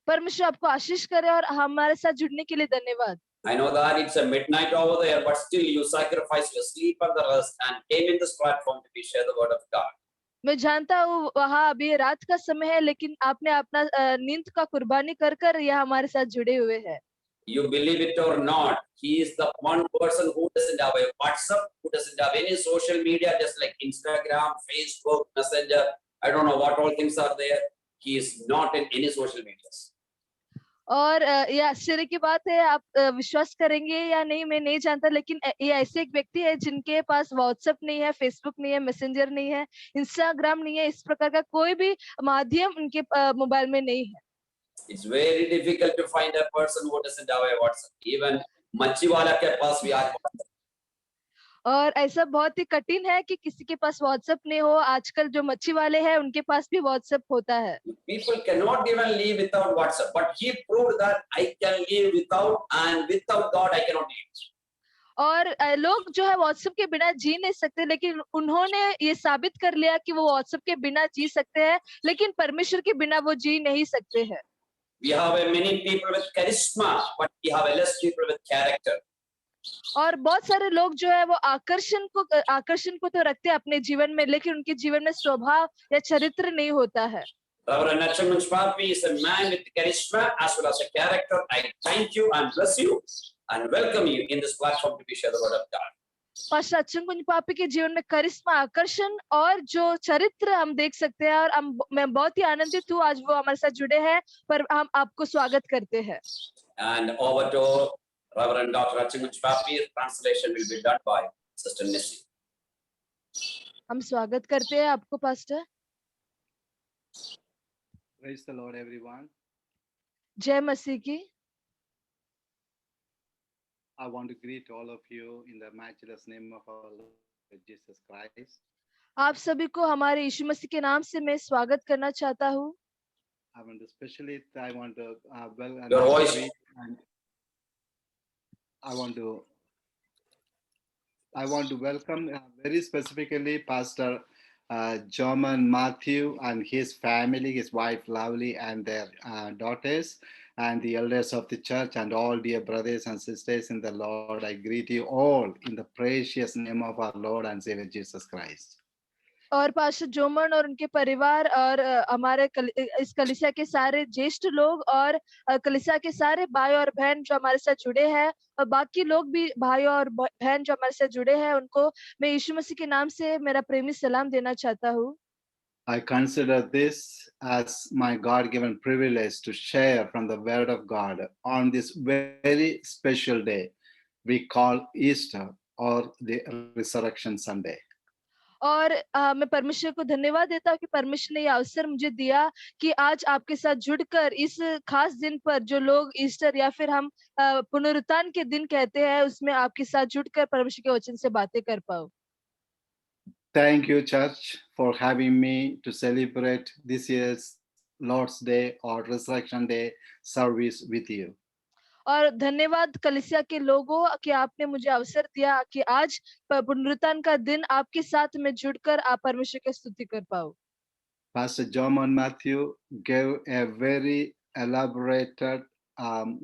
परमेश्वर आपको आशीष करे और हमारे साथ जुड़ने के लिए धन्यवाद। I know that it's a midnight over there, but still you sacrificed your sleep and the rest and came in this platform to be share the word of God. मैं जानता हूँ वहाँ अभी रात का समय है, लेकिन आपने अपना नींद का कुर्बानी कर कर यह हमारे साथ जुड़े हुए हैं। You believe it or not, he is the one person who doesn't have a WhatsApp, who doesn't have any social media, just like Instagram, Facebook, Messenger. I don't know what all things are there. He is not in any social medias. और ये आश्चर्य की बात है, आप विश्वास करेंगे या नहीं मैं नहीं जानता, लेकिन ये ऐसे एक व्यक्ति है जिनके पास व्हाट्सएप नहीं है, फेसबुक नहीं है, मैसेंजर नहीं है, इंस्टाग्राम नहीं है, इस प्रकार का कोई भी माध्यम उनके मोबाइल में नहीं है। It's very difficult to find a person who doesn't have a WhatsApp. Even Machhiwala के पास भी आज WhatsApp. और ऐसा बहुत ही कठिन है कि किसी के पास व्हाट्सएप नहीं हो। आजकल जो मच्छी वाले हैं उनके पास भी व्हाट्सएप होता है। People cannot even live without WhatsApp, but he proved that I can live without, and without God I cannot live. और लोग जो है व्हाट्सएप के बिना जी नहीं सकते, लेकिन उन्होंने ये साबित कर लिया कि वो व्हाट्सएप के बिना जी सकते हैं, लेकिन परमेश्वर के बिना वो जी नहीं सकते हैं। We have many people with charisma, but we have less people with character. और बहुत सारे लोग जो है वो आकर्षण को तो रखते हैं अपने जीवन में, लेकिन उनके जीवन में स्वभाव या चरित्र नहीं होता है। Reverend Natchaman Papi is a man with charisma as well as a character. I thank you and bless you and welcome you in this platform to be share the word of God. Pastor Achchan Kunj पापी के जीवन में करिश्मा, आकर्षण और जो चरित्र हम देख सकते हैं, और मैं बहुत ही आनंदित हूँ आज वो हमारे साथ जुड़े हैं, पर हम आपको स्वागत करते हैं। And over to Reverend Dr. Natchaman Papi. Translation will be done by Sister Nissi. हम स्वागत करते हैं आपको pastor. Praise the Lord, everyone. जय मसीह की। I want to greet all of you in the matchless name of our Lord Jesus Christ. आप सभी को हमारे यीशु मसीह के नाम से मैं स्वागत करना चाहता हूँ। I want to Your voice. I want to welcome very specifically Pastor German Matthew and his family, his wife Lovely and their daughters, and the elders of the church, and all dear brothers and sisters in the Lord. I greet you all in the precious name of our Lord and Savior Jesus Christ. और pastor जोमन और उनके परिवार और हमारे इस कलीसिया के सारे ज्येष्ठ लोग और कलीसिया के सारे भाई और बहन जो हमारे साथ जुड़े हैं, और बाकी लोग भी भाई और बहन जो हमारे साथ जुड़े हैं, उनको मैं यीशु मसीह के नाम से मेरा प्रेमी सलाम देना चाहता हूँ। I consider this as my God-given privilege to share from the Word of God on this very special day we call Easter or the Resurrection Sunday. और मैं परमेश्वर को धन्यवाद देता हूँ कि परमेश्वर ने यह अवसर मुझे दिया कि आज आपके साथ जुड़कर इस खास दिन पर, जो लोग ईस्टर या फिर हम पुनरुत्थान के दिन कहते हैं, उसमें आपके साथ जुड़कर परमेश्वर के वचन से बातें कर पाऊँ। Thank you, Church, for having me to celebrate this year's Lord's Day or Resurrection Day service with you. और धन्यवाद कलीसिया के लोगों कि आपने मुझे अवसर दिया कि आज पुनरुत्थान का दिन आपके साथ में जुड़कर आप परमेश्वर की स्तुति कर पाऊँ। Pastor John Matthew gave a very elaborated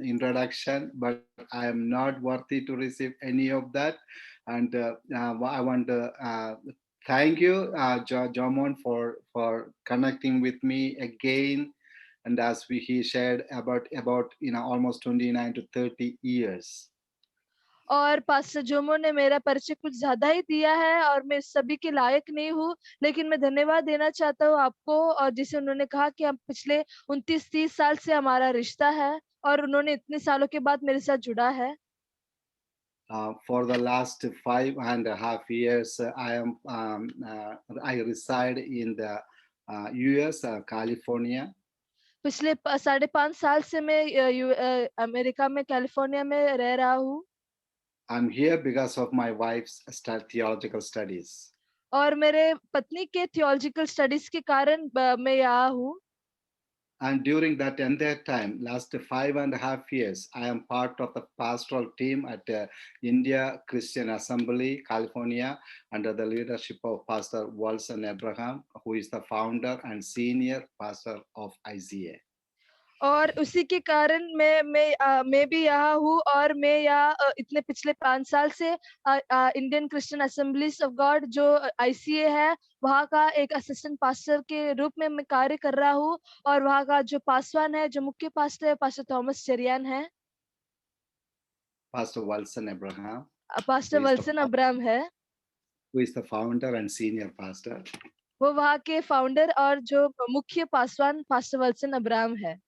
introduction, but I am not worthy to receive any of that. And I want to thank you, John, for connecting with me again. And as he shared about almost 29 to 30 years. और pastor Jomo ने मेरा परिचय कुछ ज्यादा ही दिया है और मैं सभी के लायक नहीं हूँ, लेकिन मैं धन्यवाद देना चाहता हूँ आपको, और जिसे उन्होंने कहा कि हम पिछले 29-30 साल से हमारा रिश्ता है और उन्होंने इतने सालों के बाद मेरे साथ जुड़ा है। For the last 5.5 years, I reside in the US, California. पिछले 5.5 साल से मैं अमेरिका में कैलिफोर्निया में रह रहा हूँ। I'm here because of my wife's theological studies. और मेरे पत्नी के theological studies के कारण मैं यहाँ हूँ। And during that entire time, last 5.5 years, I am part of the pastoral team at India Christian Assembly, California, under the leadership of Pastor Wilson Abraham, who is the founder and senior pastor of ICA. और उसी के कारण मैं भी यहाँ हूँ, और मैं यहाँ इतने पिछले 5 साल से Indian Christian assemblies of God जो ICA है, वहाँ का एक असिस्टेंट पास्टर के रूप में मैं कार्य कर रहा हूँ, और वहाँ का जो पासवान है, जो मुख्य पास्टर है, पास्टर थॉमस चेरियन है। Pastor Wilson Abraham. Pastor Wilson Abraham है, who is the founder and senior pastor. वो वहाँ के फाउंडर और जो मुख्य पासवान पास्टर विल्सन अब्राहम है।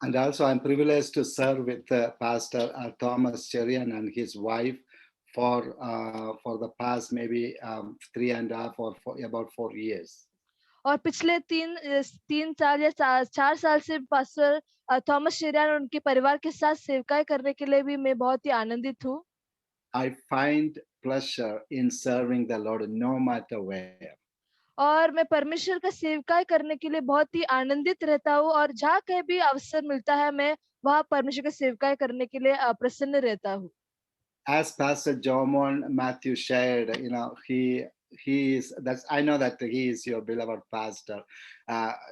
And also I'm privileged to serve with Pastor Thomas Cherian and his wife for the past maybe 3.5 or about 4 years. और पिछले 3 साल या 4 साल से पास्टर थॉमस शेरियन और उनके परिवार के साथ सेवकाई करने के लिए भी मैं बहुत ही आनंदित हूँ। I find pleasure in serving the Lord no matter where. और मैं परमेश्वर का सेवकाई करने के लिए बहुत ही आनंदित रहता हूँ, और जहाँ कहीं भी अवसर मिलता है मैं वहाँ परमेश्वर का सेवकाई करने के लिए प्रसन्न रहता हूँ। As Pastor John Matthew shared, I know that he is your beloved pastor.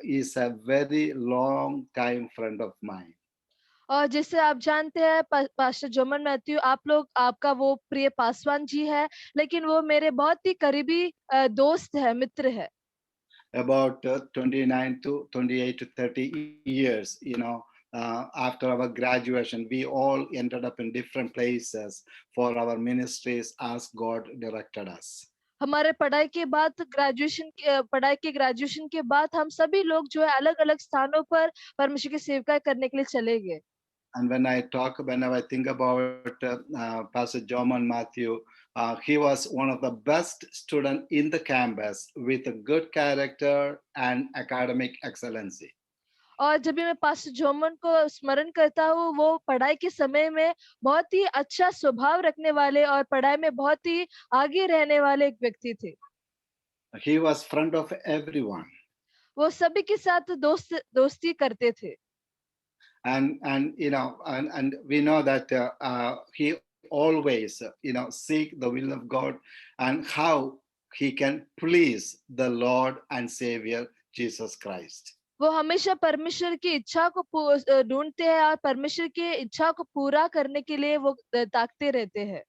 He is a very long time friend of mine. और जैसे आप जानते हैं पास्टर जोमन मैथ्यू आप लोग आपका वो प्रिय पासवान जी है, लेकिन वो मेरे बहुत ही करीबी दोस्त है, मित्र है। About 29 to 28 to 30 years, after our graduation, we all ended up in different places for our ministries as God directed us. हमारे पढ़ाई के ग्रेजुएशन के बाद हम सभी लोग जो है अलग-अलग स्थानों पर परमेश्वर की सेवकाई करने के लिए चले गए। And whenever I think about Pastor Jorman Matthew, he was one of the best student in the campus with a good character and academic excellency. और जब भी मैं पास्टर जोमन को स्मरण करता हूँ, वो पढ़ाई के समय में बहुत ही अच्छा स्वभाव रखने वाले और पढ़ाई में बहुत ही आगे रहने वाले एक व्यक्ति थे। He was front of everyone. वो सभी के साथ दोस्ती करते थे। And we know that he always seek the will of God and how he can please the Lord and Savior Jesus Christ. वो हमेशा परमेश्वर की इच्छा को ढूंढते हैं और परमेश्वर की इच्छा को पूरा करने के लिए वो ताकते रहते हैं।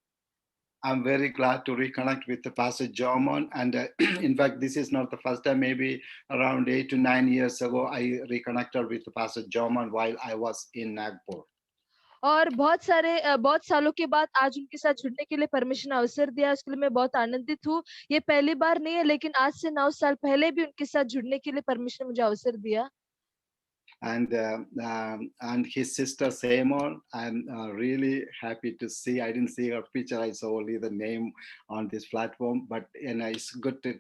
I'm very glad to reconnect with the Pastor Jorman, and in fact, this is not the first time. Maybe around 8 to 9 years ago, I reconnected with the Pastor Jorman while I was in Nagpur. और बहुत सालों के बाद आज उनके साथ जुड़ने के लिए परमेश्वर ने अवसर दिया, उसके लिए मैं बहुत आनंदित हूँ। ये पहली बार नहीं है, लेकिन आज से 9 साल पहले भी उनके साथ जुड़ने के लिए परमेश्वर ने मुझे अवसर दिया। And his sister Seymour, I'm really happy to see. I didn't see her picture; I saw only the name on this platform. But it's good to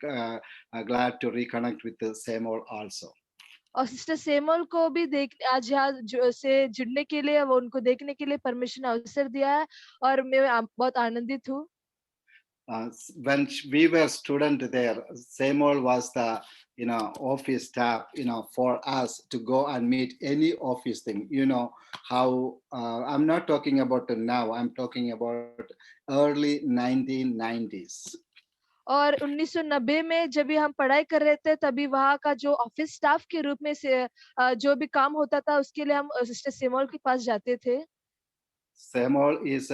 glad to reconnect with the Seymour also. और sister सेमोल को भी आज यहाँ से जुड़ने के लिए, वो उनको देखने के लिए परमेश्वर ने अवसर दिया है और मैं बहुत आनंदित हूँ। When we were student there, Seymour was the office staff for us to go and meet any office thing. How I'm not talking about now. I'm talking about early 1990s. और 1990 में जब भी हम पढ़ाई कर रहे थे, तभी वहाँ का जो ऑफिस स्टाफ के रूप में से जो भी काम होता था, उसके लिए हम सिस्टर सेमोल के पास जाते थे। Seymour is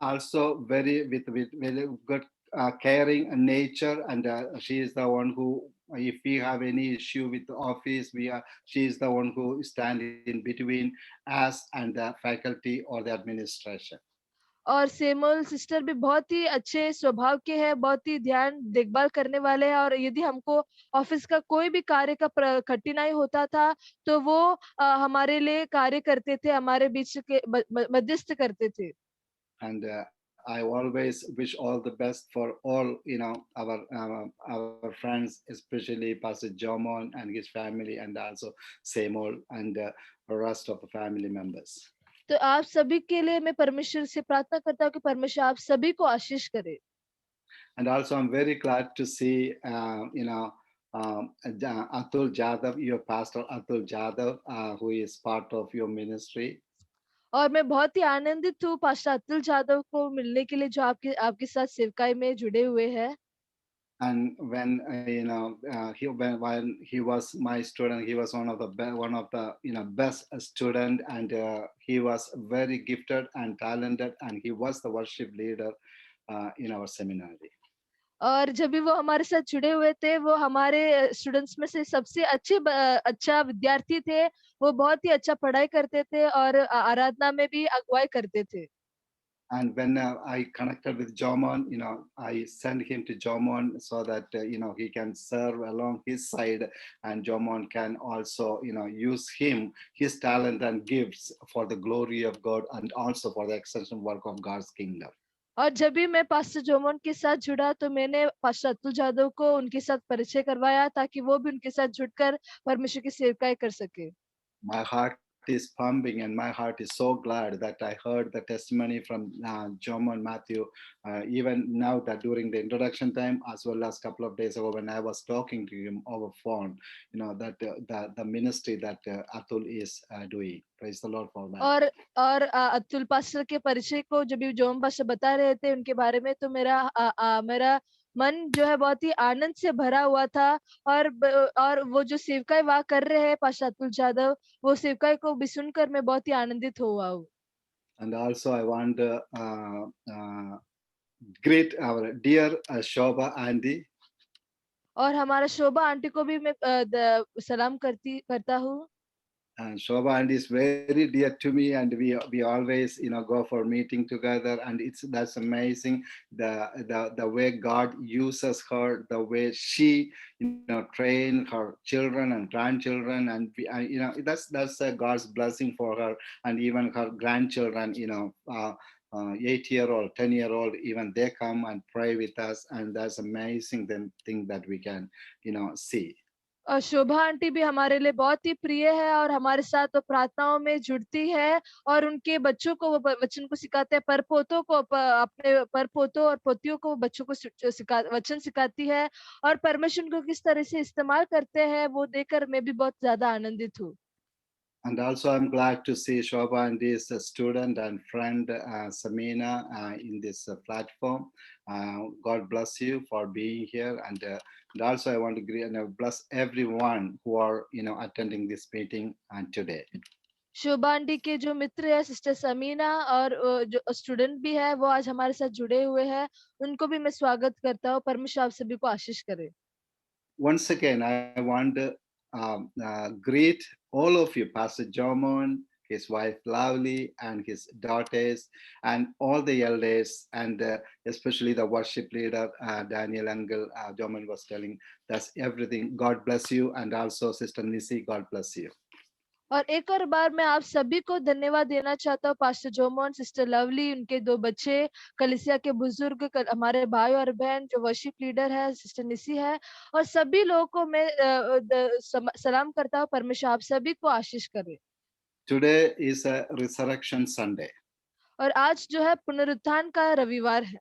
also very good caring nature, and she is the one who, if we have any issue with the office, she is the one who stand in between us and the faculty or the administration. और सेमोल sister भी बहुत ही अच्छे स्वभाव के हैं, बहुत ही देखभाल करने वाले हैं और यदि हमको ऑफिस का कोई भी कार्य का कठिनाई होता था, तो वो हमारे लिए कार्य करते थे, हमारे बीच के मध्यस्थ करते थे। And I always wish all the best for all our friends, especially Pastor Jomon and his family, and also Seymour and the rest of the family members. तो आप सभी के लिए मैं परमेश्वर से प्रार्थना करता हूँ कि परमेश्वर आप सभी को आशीष करे। And also I'm very glad to see Atul Jadhav, your pastor Atul Jadhav, who is part of your ministry. और मैं बहुत ही आनंदित हूँ पास्टर अतुल जादव को मिलने के लिए, जो आपके साथ सेवकाई में जुड़े हुए हैं। And when when he was my student, he was one of the best student, and he was very gifted and talented, and he was the worship leader in our seminary. और जब भी वो हमारे साथ जुड़े हुए थे, वो हमारे स्टूडेंट्स में से सबसे अच्छा विद्यार्थी थे। वो बहुत ही अच्छा पढ़ाई करते थे और आराधना में भी अगुवाई करते थे। And when I connected with Jomon, I sent him to Jomon so that he can serve along his side, and Jomon can also use his talent and gifts for the glory of God and also for the extension work of God's kingdom. और जब भी मैं pastor जोमन के साथ जुड़ा, तो मैंने pastor Atul Jadav को उनके साथ परिचय करवाया, ताकि वो भी उनके साथ जुड़कर परमेश्वर की सेवकाई कर सके। My heart is pumping, and my heart is so glad that I heard the testimony from Jomon Matthew, even now that during the introduction time, as well as a couple of days ago when I was talking to him over phone, that the ministry that Atul is doing. Praise the Lord for that. और Atul pastor के परिचय को जब भी जोम pastor बता रहे थे उनके बारे में, तो मेरा मन जो है बहुत ही आनंद से भरा हुआ था। और वो जो सेवकाई वहाँ कर रहे हैं पास्टर अतुल जाधव, वो सेवकाई को भी सुनकर मैं बहुत ही आनंदित हुआ हूँ। And also I want to greet our dear Shobha Andy. और हमारा शोभा आंटी को भी मैं सलाम करता हूँ। And Shobha Andy is very dear to me, and we always go for meeting together, and that's amazing the way God uses her, the way she train her children and grandchildren, and that's God's blessing for her, and even her grandchildren, 8-year-old, 10-year-old, even they come and pray with us, and that's amazing thing that we can see. और शोभा aunty भी हमारे लिए बहुत ही प्रिय है और हमारे साथ वो प्रार्थनाओं में जुड़ती है और उनके बच्चों को वो वचन को सिखाते हैं, परपोतों को अपने परपोतों और पोतियों को बच्चों को वचन सिखाती है और परमेश्वर को किस तरह से इस्तेमाल करते हैं वो देखकर मैं भी बहुत ज्यादा आनंदित हूँ। And also, I'm glad to see Shobha and his student and friend Samina in this platform. God bless you for being here, and also I want to bless everyone who are attending this meeting today. Shobha aunty के जो मित्र है sister Samina और जो student भी है वो आज हमारे साथ जुड़े हुए हैं, उनको भी मैं स्वागत करता हूँ। परमेश्वर आप सभी को आशीष करे। Once again, I want to greet all of you, Pastor Jomon, his wife Lovely, and his daughters, and all the elders, and especially the worship leader, Daniel Engel. Jomon was telling, that's everything. God bless you, and also Sister Nisi, God bless you. और एक और बार मैं आप सभी को धन्यवाद देना चाहता हूँ, पास्टर जोमोन, सिस्टर लवली, उनके 2 बच्चे, कलीसिया के बुजुर्ग, हमारे भाई और बहन जो वर्शिप लीडर है, सिस्टर निसी है, और सभी लोगों को मैं सलाम करता हूँ। परमेश्वर आप सभी को आशीष करे। Today is a Resurrection Sunday. और आज जो है पुनरुत्थान का रविवार है।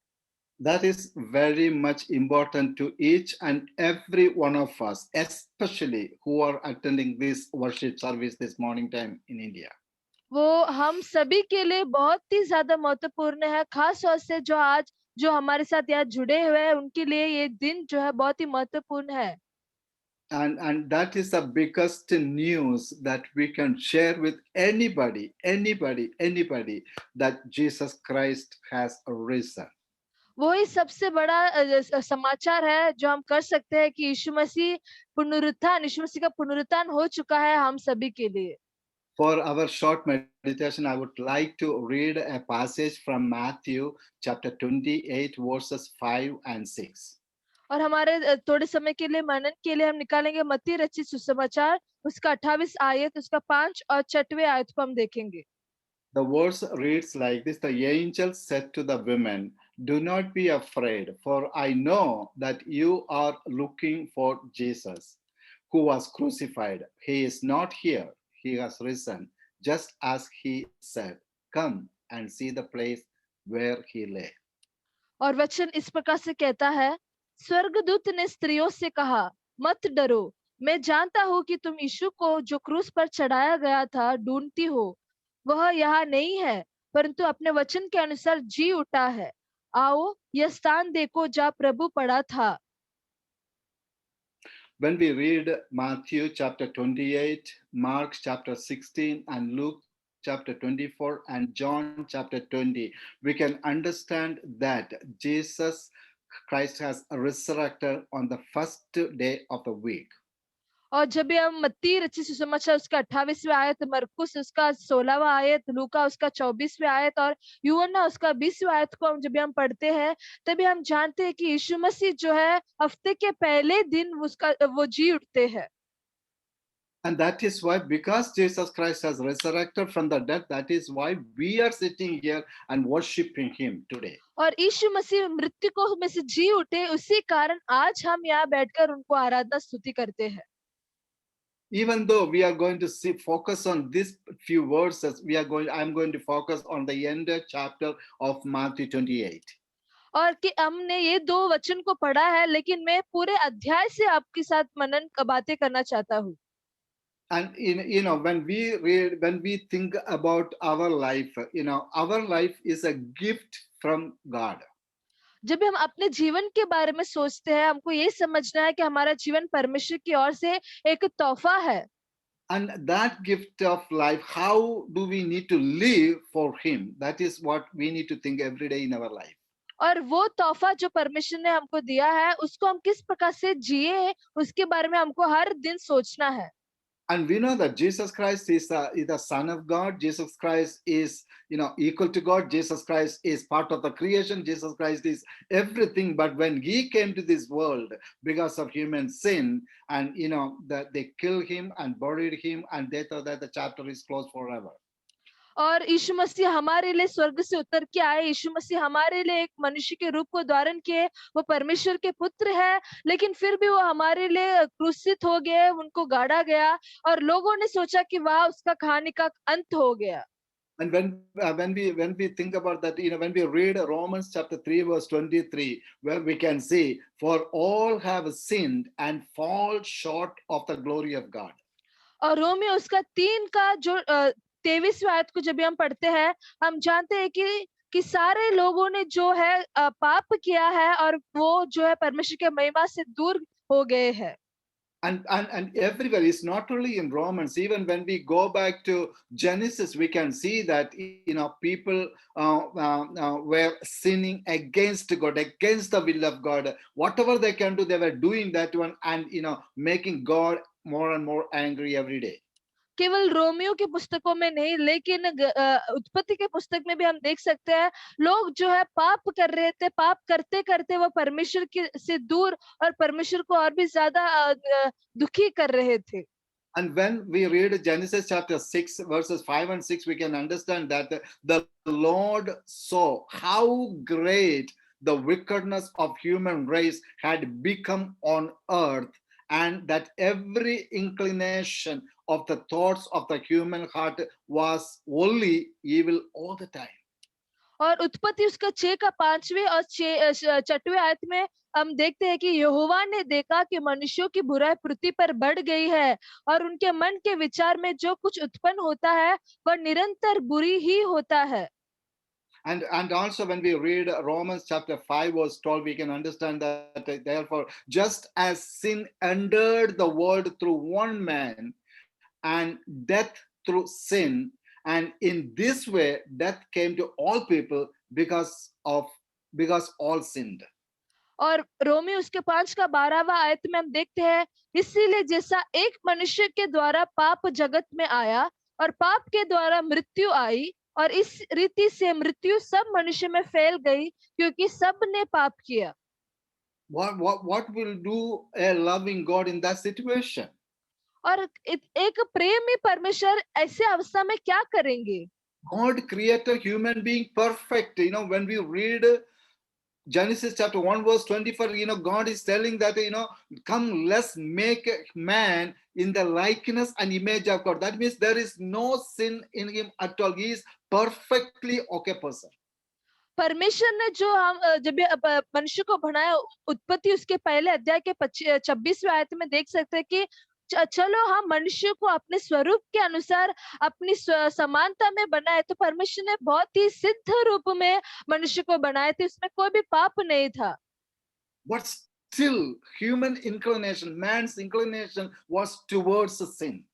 That is very much important to each and every one of us, especially who are attending this worship service this morning time in India. वो हम सभी के लिए बहुत ही ज्यादा महत्वपूर्ण है, खास तौर से जो हमारे साथ यहाँ जुड़े हुए हैं उनके लिए ये दिन जो है बहुत ही महत्वपूर्ण है। And that is the biggest news that we can share with anybody that Jesus Christ has risen. वो ही सबसे बड़ा समाचार है जो हम कर सकते हैं कि यीशु मसीह का पुनरुत्थान हो चुका है हम सभी के लिए। For our short meditation, I would like to read a passage from Matthew chapter 28 verses 5 and 6. और हमारे थोड़े समय के लिए मनन के लिए हम निकालेंगे मत्ती रचित सुसमाचार उसका 28 आयत, उसका 5 और 6वें आयत को हम देखेंगे। The verse reads like this: The angel said to the women, "Do not be afraid, for I know that you are looking for Jesus, who was crucified. He is not here. He has risen, just as he said. Come and see the place where he lay." और वचन इस प्रकार से कहता है, स्वर्गदूत ने स्त्रियों से कहा, मत डरो, मैं जानता हूँ कि तुम यीशु को जो क्रूस पर चढ़ाया गया था ढूंढती हो। वह यहाँ नहीं है, परंतु अपने वचन के अनुसार जी उठा है। आओ यह स्थान देखो जहाँ प्रभु पड़ा था। When we read Matthew chapter 28, Mark chapter 16, and Luke chapter 24, and John chapter 20, we can understand that Jesus Christ has resurrected on the first day of the week. और जब भी हम मत्ती रचित सुसमाचार उसका 28वां आयत, मरकुस उसका 16वां आयत, लूका उसका 24वां आयत और यूहन्ना उसका 20वां आयत को जब हम पढ़ते हैं तभी हम जानते हैं कि यीशु मसीह जो है हफ्ते के पहले दिन वो जी उठते हैं। And that is why, because Jesus Christ has resurrected from the dead, that is why we are sitting here and worshiping him today. और यीशु मसीह मृत्यु को में से जी उठे, उसी कारण आज हम यहाँ बैठकर उनको आराधना स्तुति करते हैं। Even though we are going to focus on these few verses, I'm going to focus on the end chapter of Matthew 28. और कि हमने ये 2 वचन को पढ़ा है, लेकिन मैं पूरे अध्याय से आपके साथ मनन बातें करना चाहता हूँ। And when we think about our life, our life is a gift from God. जब भी हम अपने जीवन के बारे में सोचते हैं, हमको ये समझना है कि हमारा जीवन परमेश्वर की ओर से एक तोहफा है। And that gift of life, how do we need to live for him? That is what we need to think every day in our life. और वो तोहफा जो परमेश्वर ने हमको दिया है, उसको हम किस प्रकार से जिए, उसके बारे में हमको हर दिन सोचना है। And we know that Jesus Christ is the Son of God. Jesus Christ is, equal to God. Jesus Christ is part of the creation. Jesus Christ is everything. But when he came to this world because of human sin, and that they killed him and buried him, and they thought that the chapter is closed forever. और यीशु मसीह हमारे लिए स्वर्ग से उतर के आए, यीशु मसीह हमारे लिए एक मनुष्य के रूप को धारण किए, वो परमेश्वर के पुत्र है, लेकिन फिर भी वो हमारे लिए क्रूसित हो गए, उनको गाड़ा गया और लोगों ने सोचा कि वाह, उसका कहानी का अंत हो गया। And when we think about that, when we read Romans chapter 3 verse 23, where we can see, for all have sinned and fall short of the glory of God. और रोमियो उसका 3 का जो 23वें आयत को जब भी हम पढ़ते हैं, हम जानते हैं कि सारे लोगों ने जो है पाप किया है और वो जो है परमेश्वर के महिमा से दूर हो गए हैं। And everywhere, it's not only in Romans. Even when we go back to Genesis, we can see that people were sinning against God, against the will of God. Whatever they can do, they were doing that one, and making God more and more angry every day. केवल Romeo की पुस्तकों में नहीं, लेकिन उत्पत्ति के पुस्तक में भी हम देख सकते हैं, लोग जो है पाप कर रहे थे, पाप करते करते वो परमेश्वर के से दूर और परमेश्वर को और भी ज्यादा दुखी कर रहे थे। And when we read Genesis chapter 6 verses 5 and 6, we can understand that the Lord saw how great the wickedness of human race had become on earth, and that every inclination of the thoughts of the human heart was only evil all the time. और उत्पत्ति उसका 6 का 5वें और 6वें आयत में हम देखते हैं कि यहोवा ने देखा कि मनुष्यों की बुराई पृथ्वी पर बढ़ गई है और उनके मन के विचार में जो कुछ उत्पन्न होता है वह निरंतर बुरी ही होता है। And also when we read Romans chapter 5 verse 12, we can understand that therefore, just as sin entered the world through one man, and death through sin, and in this way death came to all people because all sinned. और रोमी उसके 5 का 12वां आयत में हम देखते हैं, इसीलिए जैसा एक मनुष्य के द्वारा पाप जगत में आया और पाप के द्वारा मृत्यु आई, और इस रीति से मृत्यु सब मनुष्य में फैल गई क्योंकि सब ने पाप किया। What will do a loving God in that situation? और एक प्रेमी परमेश्वर ऐसे अवस्था में क्या करेंगे? God created human being perfect. When we read Genesis chapter 1 verse 24, God is telling that, come, let's make man in the likeness and image of God. That means there is no sin in him at all. He is perfectly okay person. परमेश्वर ने जो हम जब मनुष्य को बनाया, उत्पत्ति उसके पहले अध्याय के 26वें आयत में देख सकते हैं कि चलो हम मनुष्य को अपने स्वरूप के अनुसार अपनी समानता में बनाए, तो परमेश्वर ने बहुत ही सिद्ध रूप में मनुष्य को बनाए थे, उसमें कोई भी पाप नहीं था। But still human inclination, man's inclination was towards sin.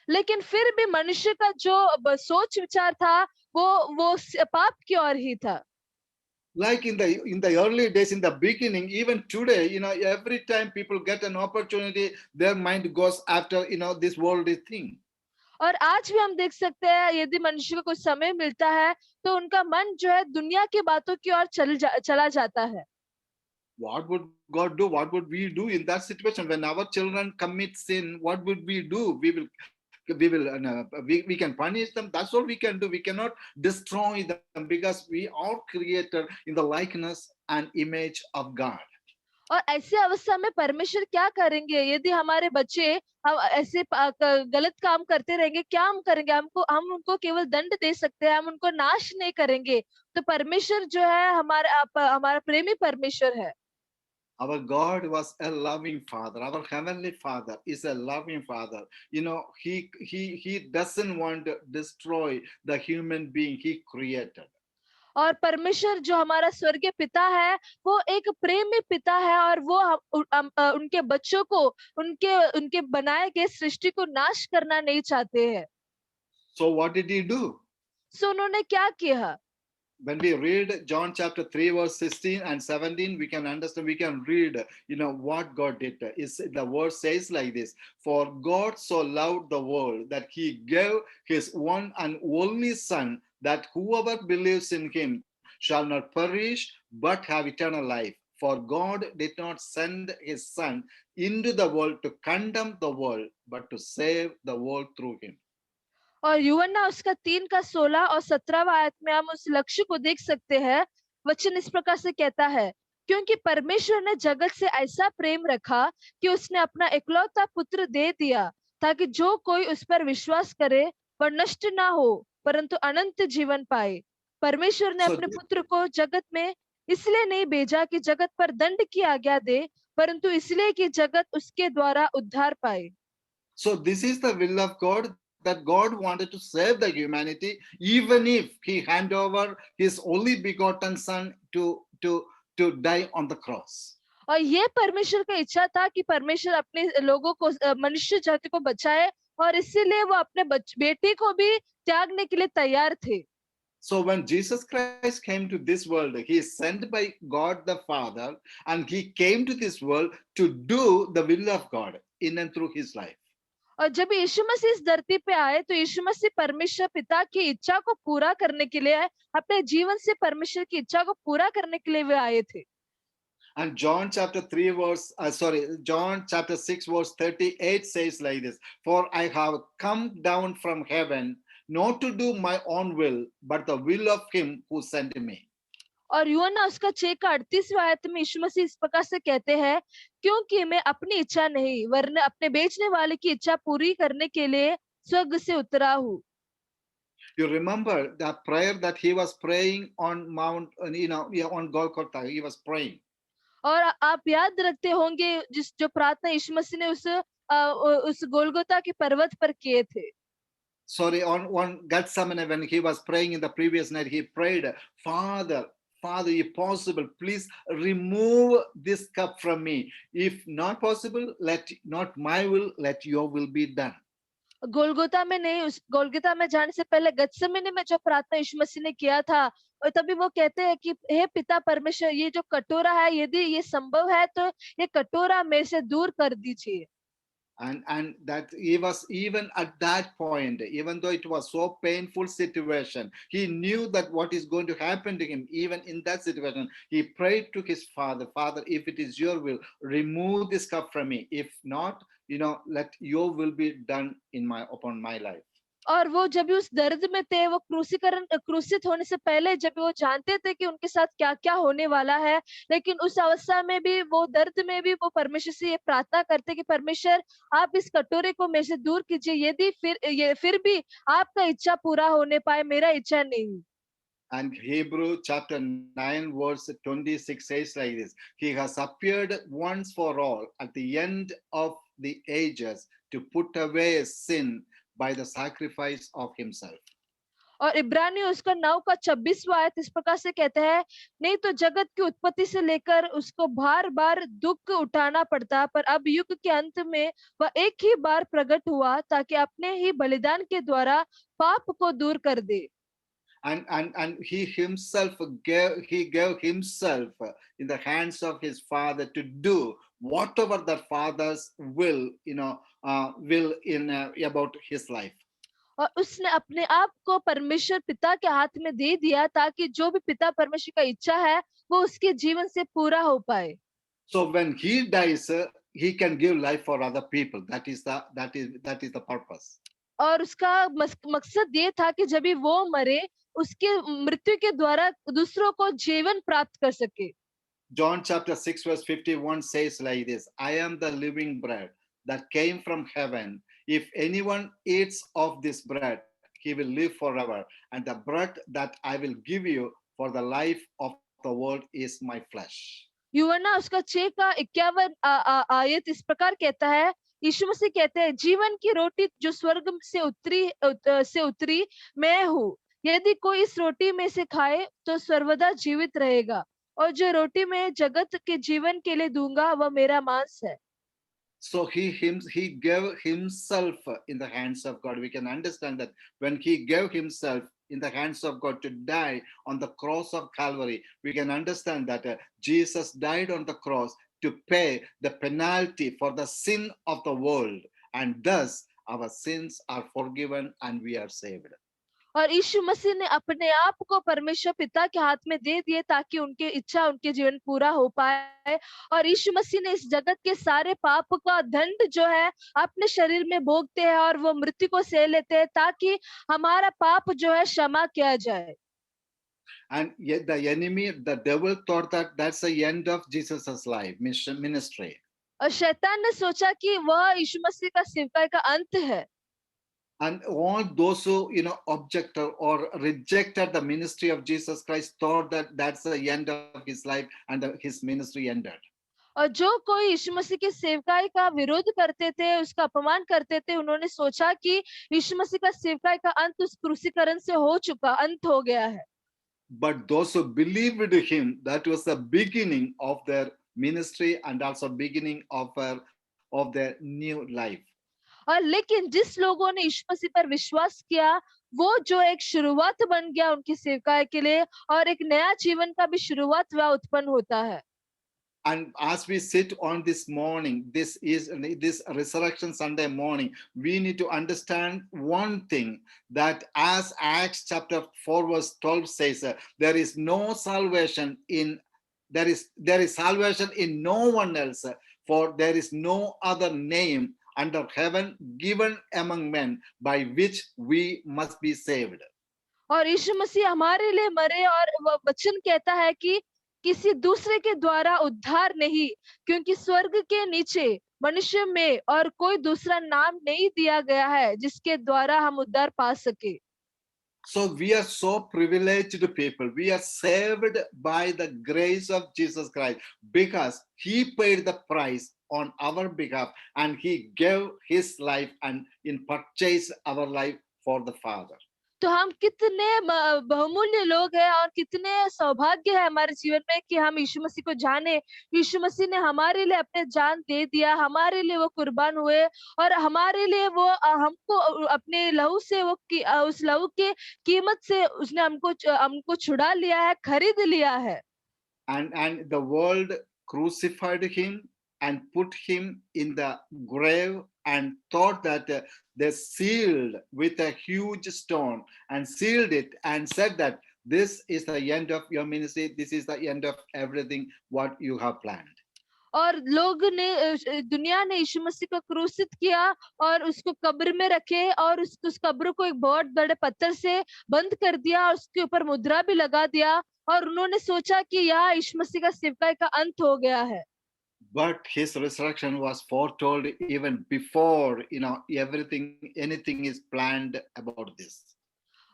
लेकिन फिर भी मनुष्य का जो सोच विचार था वो पाप की ओर ही था। Like in the early days, in the beginning, even today, every time people get an opportunity, their mind goes after, this worldly thing. और आज भी हम देख सकते हैं, यदि मनुष्य को कुछ समय मिलता है तो उनका मन जो है दुनिया की बातों की ओर चला जाता है। What would God do? What would we do in that situation when our children commit sin? What would we do? We can punish them. That's all we can do. We cannot destroy them because we are created in the likeness and image of God. और ऐसी अवस्था में परमेश्वर क्या करेंगे? यदि हमारे बच्चे हम ऐसे गलत काम करते रहेंगे, क्या हम करेंगे? हम उनको केवल दंड दे सकते हैं, हम उनको नाश नहीं करेंगे। तो परमेश्वर जो है हमारा प्रेमी परमेश्वर है। Our God was a loving Father. Our Heavenly Father is a loving Father. He doesn't want to destroy the human being He created. और परमेश्वर जो हमारा स्वर्गीय पिता है वो एक प्रेमी पिता है और वो उनके बच्चों को उनके उनके बनाए गए सृष्टि को नाश करना नहीं चाहते हैं। So what did he do? सो उन्होंने क्या किया? When we read John chapter 3 verse 16 and 17, we can understand, we can read, what God did. The word says like this: for God so loved the world that he gave his one and only son, that whoever believes in him shall not perish but have eternal life. For God did not send his son into the world to condemn the world, but to save the world through him. और यूहन्ना उसका 3 का 16 और 17वां आयत में हम उस लक्ष्य को देख सकते हैं। वचन इस प्रकार से कहता है, क्योंकि परमेश्वर ने जगत से ऐसा प्रेम रखा कि उसने अपना इकलौता पुत्र दे दिया, ताकि जो कोई उस पर विश्वास करे वह नष्ट ना हो परंतु अनंत जीवन पाए। परमेश्वर ने So अपने पुत्र को जगत में इसलिए नहीं भेजा कि जगत पर दंड की आज्ञा दे, परंतु इसलिए कि जगत उसके द्वारा उद्धार पाए। So this is the will of God, that God wanted to save the humanity, even if he hand over his only begotten son to die on the cross. और ये परमेश्वर का इच्छा था कि परमेश्वर अपने लोगों को मनुष्य जाति को बचाए और इसीलिए वो अपने बेटे को भी त्यागने के लिए तैयार थे। So when Jesus Christ came to this world, he is sent by God the Father, and he came to this world to do the will of God in and through his life. और जब यीशु मसीह इस धरती पे आए तो यीशु मसीह परमेश्वर पिता की इच्छा को पूरा करने के लिए, अपने जीवन से परमेश्वर की इच्छा को पूरा करने के लिए वे आए थे। And John chapter 6 verse 38 says like this: for I have come down from heaven not to do my own will, but the will of him who sent me. और यूहन्ना उसका 6 का 38वां आयत में यीशु मसीह इस प्रकार से कहते हैं, क्योंकि मैं अपनी इच्छा नहीं वरन अपने भेजने वाले की इच्छा पूरी करने के लिए स्वर्ग से उतरा हूँ। You remember the prayer that he was praying on Mount, on Golgotha. He was praying. और आप याद रखते होंगे जो प्रार्थना यीशु मसीह ने उस गोलगोता के पर्वत पर किए थे। Sorry, on Gethsemane, when he was praying in the previous night, he prayed, Father, if possible, please remove this cup from me. If not possible, let not my will, let your will be done. गोलगोता में नहीं, उस गोलगोता में जाने से पहले गत्सेमनी में जो प्रार्थना यीशु मसीह ने किया था, और तभी वो कहते हैं कि हे पिता परमेश्वर, ये जो कटोरा है यदि ये संभव है तो ये कटोरा मेरे से दूर कर दीजिए। And that he was, even at that point, even though it was so painful situation, he knew that what is going to happen to him. Even in that situation, he prayed to his father, Father, if it is your will, remove this cup from me. If not, let your will be done upon my life. और वो जब उस दर्द में थे, वो क्रूसित होने से पहले जब वो जानते थे कि उनके साथ क्या क्या होने वाला है, लेकिन उस अवस्था में भी, वो दर्द में भी वो परमेश्वर से ये प्रार्थना करते कि परमेश्वर आप इस कटोरे को मेरे से दूर कीजिए, यदि फिर भी आपका इच्छा पूरा होने पाए, मेरा इच्छा नहीं। And Hebrew chapter 9 verse 26 says like this: he has appeared once for all at the end of the ages to put away sin by the sacrifice of himself. और इब्रानी उसका 9 का 26वां आयत इस प्रकार से कहता है, नहीं तो जगत की उत्पत्ति से लेकर उसको बार बार दुख उठाना पड़ता, पर अब युग के अंत में वह एक ही बार प्रकट हुआ ताकि अपने ही बलिदान के द्वारा पाप को दूर कर दे। And he himself gave himself in the hands of his father to do whatever the father's will, will in about his life. और उसने अपने आप को परमेश्वर पिता के हाथ में दे दिया ताकि जो भी पिता परमेश्वर का इच्छा है वो उसके जीवन से पूरा हो पाए। So when he dies, he can give life for other people. That is the purpose. और उसका मकसद ये था कि जब भी वो मरे, उसके मृत्यु के द्वारा दूसरों को जीवन प्राप्त कर सके। John chapter 6 verse 51 says like this: I am the living bread that came from heaven. If anyone eats of this bread, he will live forever. And the bread that I will give you for the life of the world is my flesh. यूहन्ना उसका 6 का 51 आयत इस प्रकार कहता है, यीशु मसीह कहते हैं, जीवन की रोटी जो स्वर्ग से उतरी मैं हूँ। यदि कोई इस रोटी में से खाए तो सर्वदा जीवित रहेगा, और जो रोटी मैं जगत के जीवन के लिए दूंगा वह मेरा मांस है। So he gave himself in the hands of God. We can understand that when he gave himself in the hands of God to die on the cross of Calvary, we can understand that Jesus died on the cross to pay the penalty for the sin of the world, and thus our sins are forgiven and we are saved. और यीशु मसीह ने अपने आप को परमेश्वर पिता के हाथ में दे दिए ताकि उनकी इच्छा उनके जीवन पूरा हो पाए, और यीशु मसीह ने इस जगत के सारे पाप का दंड जो है अपने शरीर में भोगते हैं और वो मृत्यु को सह लेते हैं ताकि हमारा पाप जो है क्षमा किया जाए। And yet the enemy, the devil, thought that that's the end of Jesus's life, ministry. और शैतान ने सोचा कि वह यीशु मसीह का सेवकाई का अंत है, And all those who objected or rejected the ministry of Jesus Christ thought that that's the end of his life and his ministry ended. और जो कोई यीशु मसीह के सेवकाई का विरोध करते थे, उसका अपमान करते थे, उन्होंने सोचा कि यीशु मसीह का सेवकाई का अंत उस क्रूसीकरण से हो चुका, अंत हो गया है। But those who believed him, that was the beginning of their ministry and also beginning of their new life. और लेकिन जिस लोगों ने यीशु मसीह पर विश्वास किया, वो जो एक शुरुआत बन गया उनकी सेवकाई के लिए, और एक नया जीवन का भी शुरुआत वह उत्पन्न होता है। And as we sit on this morning, this Resurrection Sunday morning, we need to understand one thing, that as Acts chapter 4 verse 12 says, there is salvation in no one else, for there is no other name under heaven given among men by which we must be saved. और यीशु मसीह हमारे लिए मरे, और वह वचन कहता है कि किसी दूसरे के द्वारा उद्धार नहीं, क्योंकि स्वर्ग के नीचे मनुष्य में और कोई दूसरा नाम नहीं दिया गया है जिसके द्वारा हम उद्धार पा सके। So we are so privileged people. We are saved by the grace of Jesus Christ because he paid the price on our behalf and he gave his life and in purchase our life for the Father. तो हम कितने बहुमूल्य लोग हैं और कितने सौभाग्य है हमारे जीवन में कि हम यीशु मसीह को जाने। यीशु मसीह ने हमारे लिए अपने जान दे दिया, हमारे लिए वो कुर्बान हुए, और हमारे लिए वो हमको अपने लहू से उस लहू के कीमत से उसने हमको छुड़ा लिया है, खरीद लिया है। And the world crucified him and put him in the grave and thought that they sealed with a huge stone and sealed it and said that this is the end of your ministry, this is the end of everything what you have planned. और लोग ने दुनिया ने यीशु मसीह को क्रूसित किया और उसको कब्र में रखे और उस कब्र को एक बहुत बड़े पत्थर से बंद कर दिया और उसके ऊपर मुद्रा भी लगा दिया, और उन्होंने सोचा कि यह यीशु मसीह का सेवकाई का अंत हो गया है। But his resurrection was foretold even before anything is planned about this.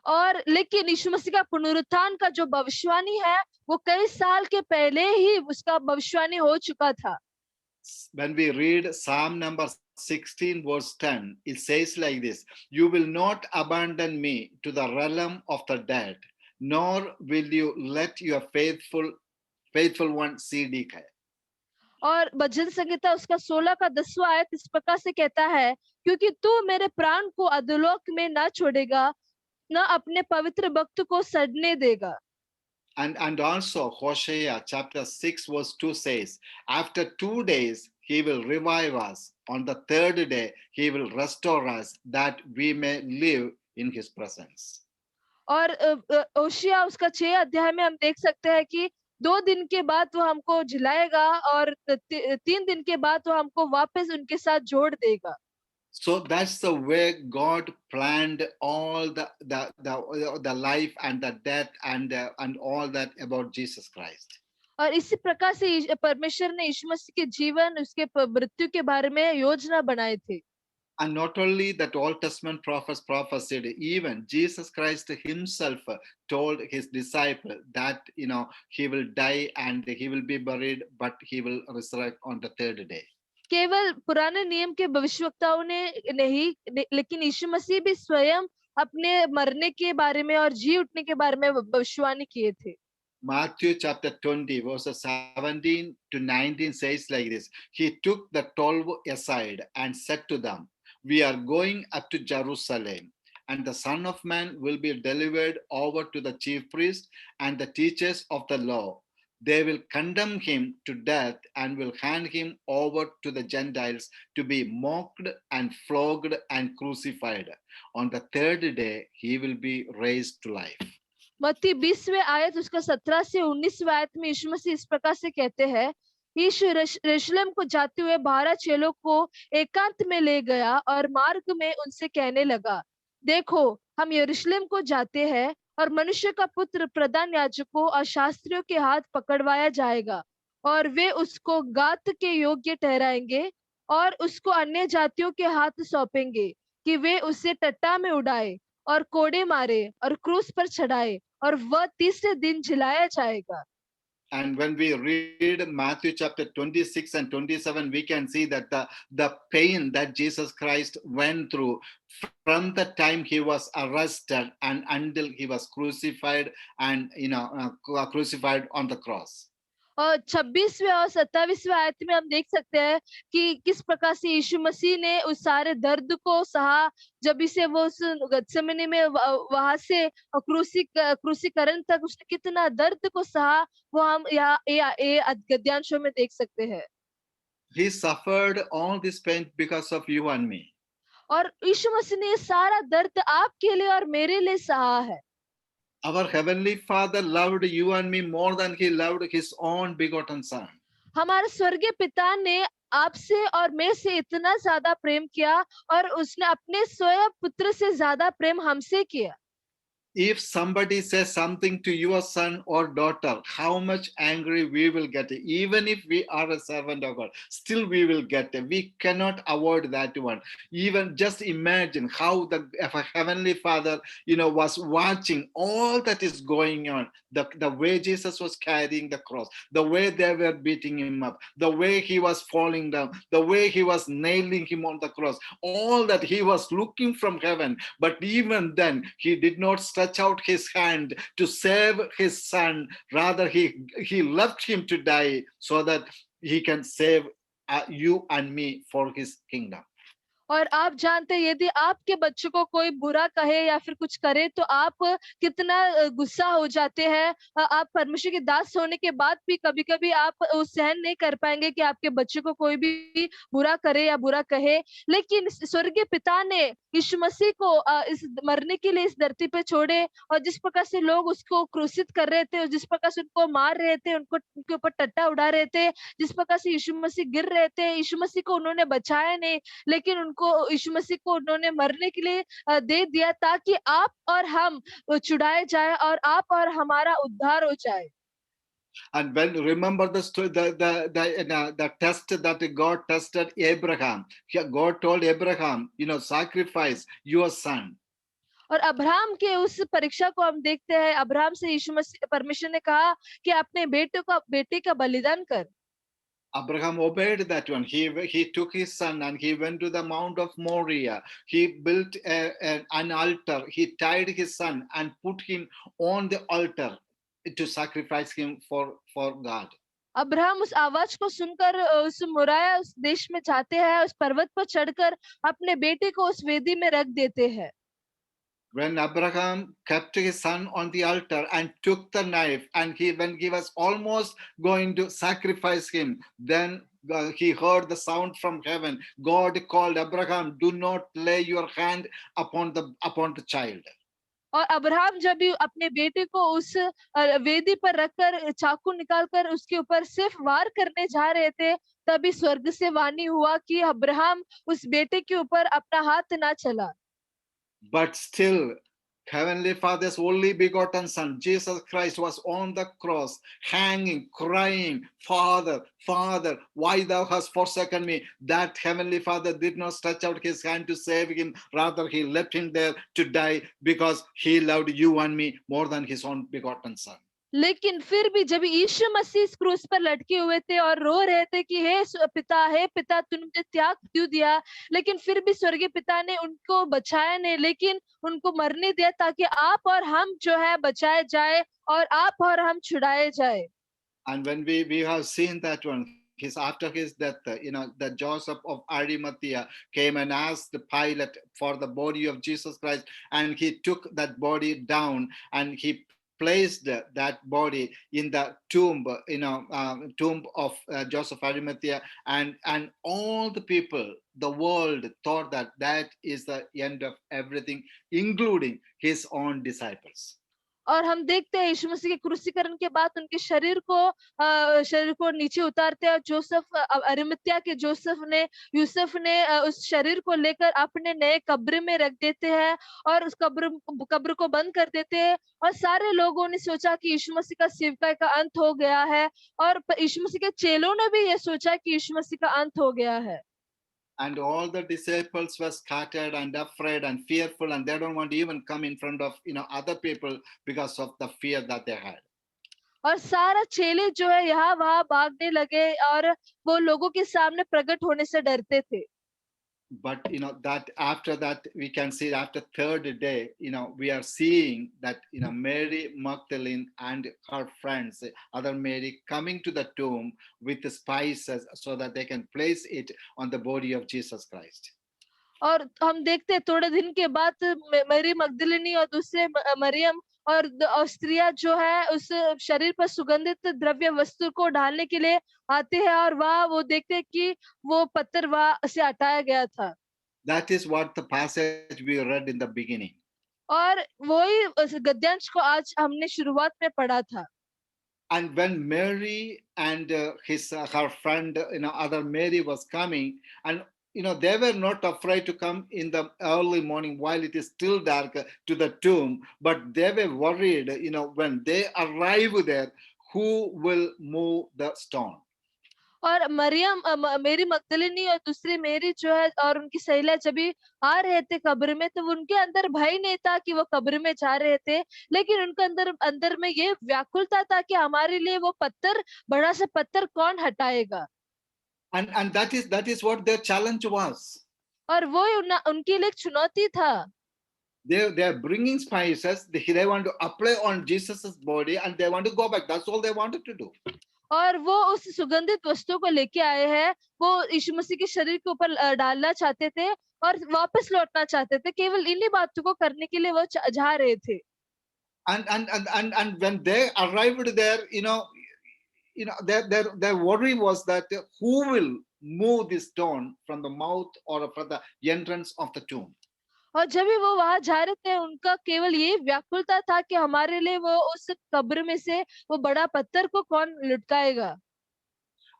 और लेकिन यीशु मसीह का पुनरुत्थान का जो भविष्यवाणी है वो कई साल के पहले ही उसका भविष्यवाणी हो चुका था। When we read Psalm number 16 verse 10, it says like this: you will not abandon me to the realm of the dead, nor will you let your faithful one see decay. और भजन संहिता उसका 16 का 10वां आयत इस प्रकार से कहता है, क्योंकि तू मेरे प्राण को अधोलोक में न छोड़ेगा, न अपने पवित्र भक्त को सड़ने देगा। And also Hosea chapter 6 verse 2 says, after 2 days he will revive us, on the third day he will restore us, that we may live in his presence. और ओशिया उसका 6 अध्याय में हम देख सकते हैं कि 2 दिन के बाद वो हमको जिलाएगा और 3 दिन के बाद वो हमको वापस उनके साथ जोड़ देगा। So that's the way God planned all the life and the death and all that about Jesus Christ. और इसी प्रकार से परमेश्वर ने यीशु मसीह के जीवन, उसके मृत्यु के बारे में योजना बनाई थी। And not only that Old Testament prophets prophesied, even Jesus Christ himself told his disciple that he will die and he will be buried, but he will resurrect on the third day. केवल पुराने नियम के भविष्यवक्ताओं ने नहीं, लेकिन यीशु मसीह भी स्वयं अपने मरने के बारे में और जी उठने के बारे में भविष्यवाणी किए थे। Matthew chapter 20, verses 17 to 19 says like this. He took the 12 aside and said to them, "We are going up to Jerusalem, and the Son of Man will be delivered over to the chief priests and the teachers of the law. They will condemn him to death and will hand him over to the Gentiles to be mocked and flogged and crucified. On the third day, he will be raised to life." मत्ती 20वें आयत उसका 17 से 19वें आयत में यीशु मसीह इस प्रकार से कहते हैं, यीशु यरूशलेम को जाते हुए 12 चेलों को एकांत में ले गया और मार्ग में उनसे कहने लगा, देखो हम यरूशलेम को जाते हैं और मनुष्य का पुत्र प्रधान याजकों और शास्त्रियों के हाथ पकड़वाया जाएगा और वे उसको गात के योग्य ठहराएंगे और उसको अन्य जातियों के हाथ सौंपेंगे कि वे उसे टट्टा में उड़ाए और कोड़े मारे और क्रूस पर चढ़ाए और वह तीसरे दिन जिलाया जाएगा। And when we read Matthew chapter 26 and 27, we can see that the pain that Jesus Christ went through from the time he was arrested and until he was crucified and crucified on the cross. और 26वें और 27वें आयत में हम देख सकते हैं कि किस प्रकार से यीशु मसीह ने उस सारे दर्द को सहा, जब इसे वो उस गत्सेमनी में वहां से क्रूसीकरण तक उसने कितना दर्द को सहा, वो हम यहाँ गद्यांशों में देख सकते हैं। He suffered all this pain because of you and me. और यीशु मसीह ने ये सारा दर्द आपके लिए और मेरे लिए सहा है। Our heavenly Father loved you and me more than he loved his own begotten son. हमारे स्वर्गीय पिता ने आपसे और मैं से इतना ज्यादा प्रेम किया और उसने अपने स्वयं पुत्र से ज्यादा प्रेम हमसे किया। If somebody says something to your son or daughter, how much angry we will get. Even if we are a servant of God, still we will get. We cannot avoid that one. Even just imagine how if a heavenly Father, was watching all that is going on. The way Jesus was carrying the cross, the way they were beating him up, the way he was falling down, the way he was nailing him on the cross, all that he was looking from heaven. But even then, he did not stretch out his hand to save his son. Rather, he left him to die so that he can save you and me for his kingdom. और आप जानते हैं यदि आपके बच्चों को कोई बुरा कहे या फिर कुछ करे तो आप कितना गुस्सा हो जाते हैं। आप परमेश्वर के दास होने के बाद भी कभी कभी आप सहन नहीं कर पाएंगे कि आपके बच्चे को कोई भी बुरा करे या बुरा कहे। लेकिन स्वर्गीय पिता ने यीशु मसीह को इस मरने के लिए इस धरती पे छोड़े और जिस प्रकार से लोग उसको क्रूसित कर रहे थे और जिस प्रकार से उनको मार रहे थे, उनके ऊपर टट्टा उड़ा रहे थे, जिस प्रकार से यीशु मसीह गिर रहे थे, यीशु मसीह को उन्होंने बचाया नहीं, लेकिन यीशु मसीह को उन्होंने मरने के लिए दे दिया ताकि आप और हम छुड़ाए जाए और आप और हमारा उद्धार हो जाए। And when remember the test that God tested Abraham, God told Abraham, sacrifice your son. और अब्राहम के उस परीक्षा को हम देखते हैं। अब्राहम से यीशु मसीह परमेश्वर ने कहा कि अपने बेटे का बलिदान कर। Abraham obeyed that one. He took his son and he went to the Mount of Moriah. He built an altar. He tied his son and put him on the altar to sacrifice him for God. Abraham उस आवाज को सुनकर उस मोराया उस देश में जाते हैं, उस पर्वत पर चढ़कर अपने बेटे को उस वेदी में रख देते हैं। When Abraham kept his son on the altar and took the knife, and when he was almost going to sacrifice him, then he heard the sound from heaven. God called Abraham, "Do not lay your hand upon the child." और Abraham जब भी अपने बेटे को उस वेदी पर रखकर चाकू निकालकर उसके ऊपर सिर्फ वार करने जा रहे थे, तभी स्वर्ग से वाणी हुआ कि अब्राहम उस बेटे के ऊपर अपना हाथ ना चला। But still, Heavenly Father's only begotten Son, Jesus Christ, was on the cross, hanging, crying, "Father, Father, why thou hast forsaken me?" That Heavenly Father did not stretch out his hand to save him. Rather, he left him there to die because he loved you and me more than his own begotten Son. लेकिन फिर भी जब यीशु मसीह इस क्रूस पर लटके हुए थे और रो रहे थे कि हे पिता तूने मुझे त्याग क्यों दिया, लेकिन फिर भी स्वर्गीय पिता ने उनको बचाया नहीं, लेकिन उनको मरने दिया ताकि आप और हम जो है बचाए जाए और आप और हम छुड़ाए जाए। And when we have seen that one, his after his death, that Joseph of Arimathea came and asked Pilate for the body of Jesus Christ, and he took that body down and he placed that body in the tomb, tomb of Joseph Arimathea, and all the people, the world thought that that is the end of everything, including his own disciples. और हम देखते हैं यीशु मसीह के क्रूसीकरण के बाद उनके शरीर को नीचे उतारते हैं, और अरिमतिया के यूसुफ ने उस शरीर को लेकर अपने नए कब्र में रख देते हैं और उस कब्र को बंद कर देते हैं। और सारे लोगों ने सोचा कि यीशु मसीह का सेवकाई का अंत हो गया है, और यीशु मसीह के चेलों ने भी ये सोचा कि यीशु मसीह का अंत हो गया है। And all the disciples were scattered and afraid and fearful, and they don't want to even come in front of other people because of the fear that they had. और सारा चेले जो है यहाँ वहाँ भागने लगे और वो लोगों के सामने प्रकट होने से डरते थे। But that after that we can see after third day, we are seeing that Mary Magdalene and her friends, other Mary, coming to the tomb with the spices so that they can place it on the body of Jesus Christ. और हम देखते हैं थोड़े दिन के बाद मरी मगदलिनी और दूसरे मरियम और स्त्रियां जो है उस शरीर पर सुगंधित द्रव्य वस्तु को डालने के लिए आते हैं, और वहाँ वो देखते हैं कि वो पत्थर वहाँ से हटाया गया था। That is what the passage we read in the beginning. और वही गद्यांश को आज हमने शुरुआत में पढ़ा था। And when Mary and her friend, other Mary was coming, and they were not afraid to come in the early morning while it is still dark to the tomb, but they were worried, when they arrive there, who will move the stone. और मेरी मगदलिनी और दूसरी मेरी जो है और उनकी सहेलियां जब भी आ रहे थे कब्र में, तो उनके अंदर भय नहीं था कि वो कब्र में जा रहे थे, लेकिन उनके अंदर में ये व्याकुलता था कि हमारे लिए वो बड़ा सा पत्थर कौन हटाएगा। And that is what their challenge was. और वो उनके लिए एक चुनौती था। They are bringing spices. They want to apply on Jesus's body and they want to go back. That's all they wanted to do. और वो उस सुगंधित वस्तु को लेके आए हैं, वो यीशु मसीह के शरीर के ऊपर डालना चाहते थे और वापस लौटना चाहते थे। केवल इन्हीं बातों को करने के लिए वो जा रहे थे। And when they arrived there, their worry was that who will move this stone from the mouth or from the entrance of the tomb. और जब भी वो वहां जा रहे थे, उनका केवल ये व्याकुलता था कि हमारे लिए वो उस कब्र में से वो बड़ा पत्थर को कौन लुटकाएगा।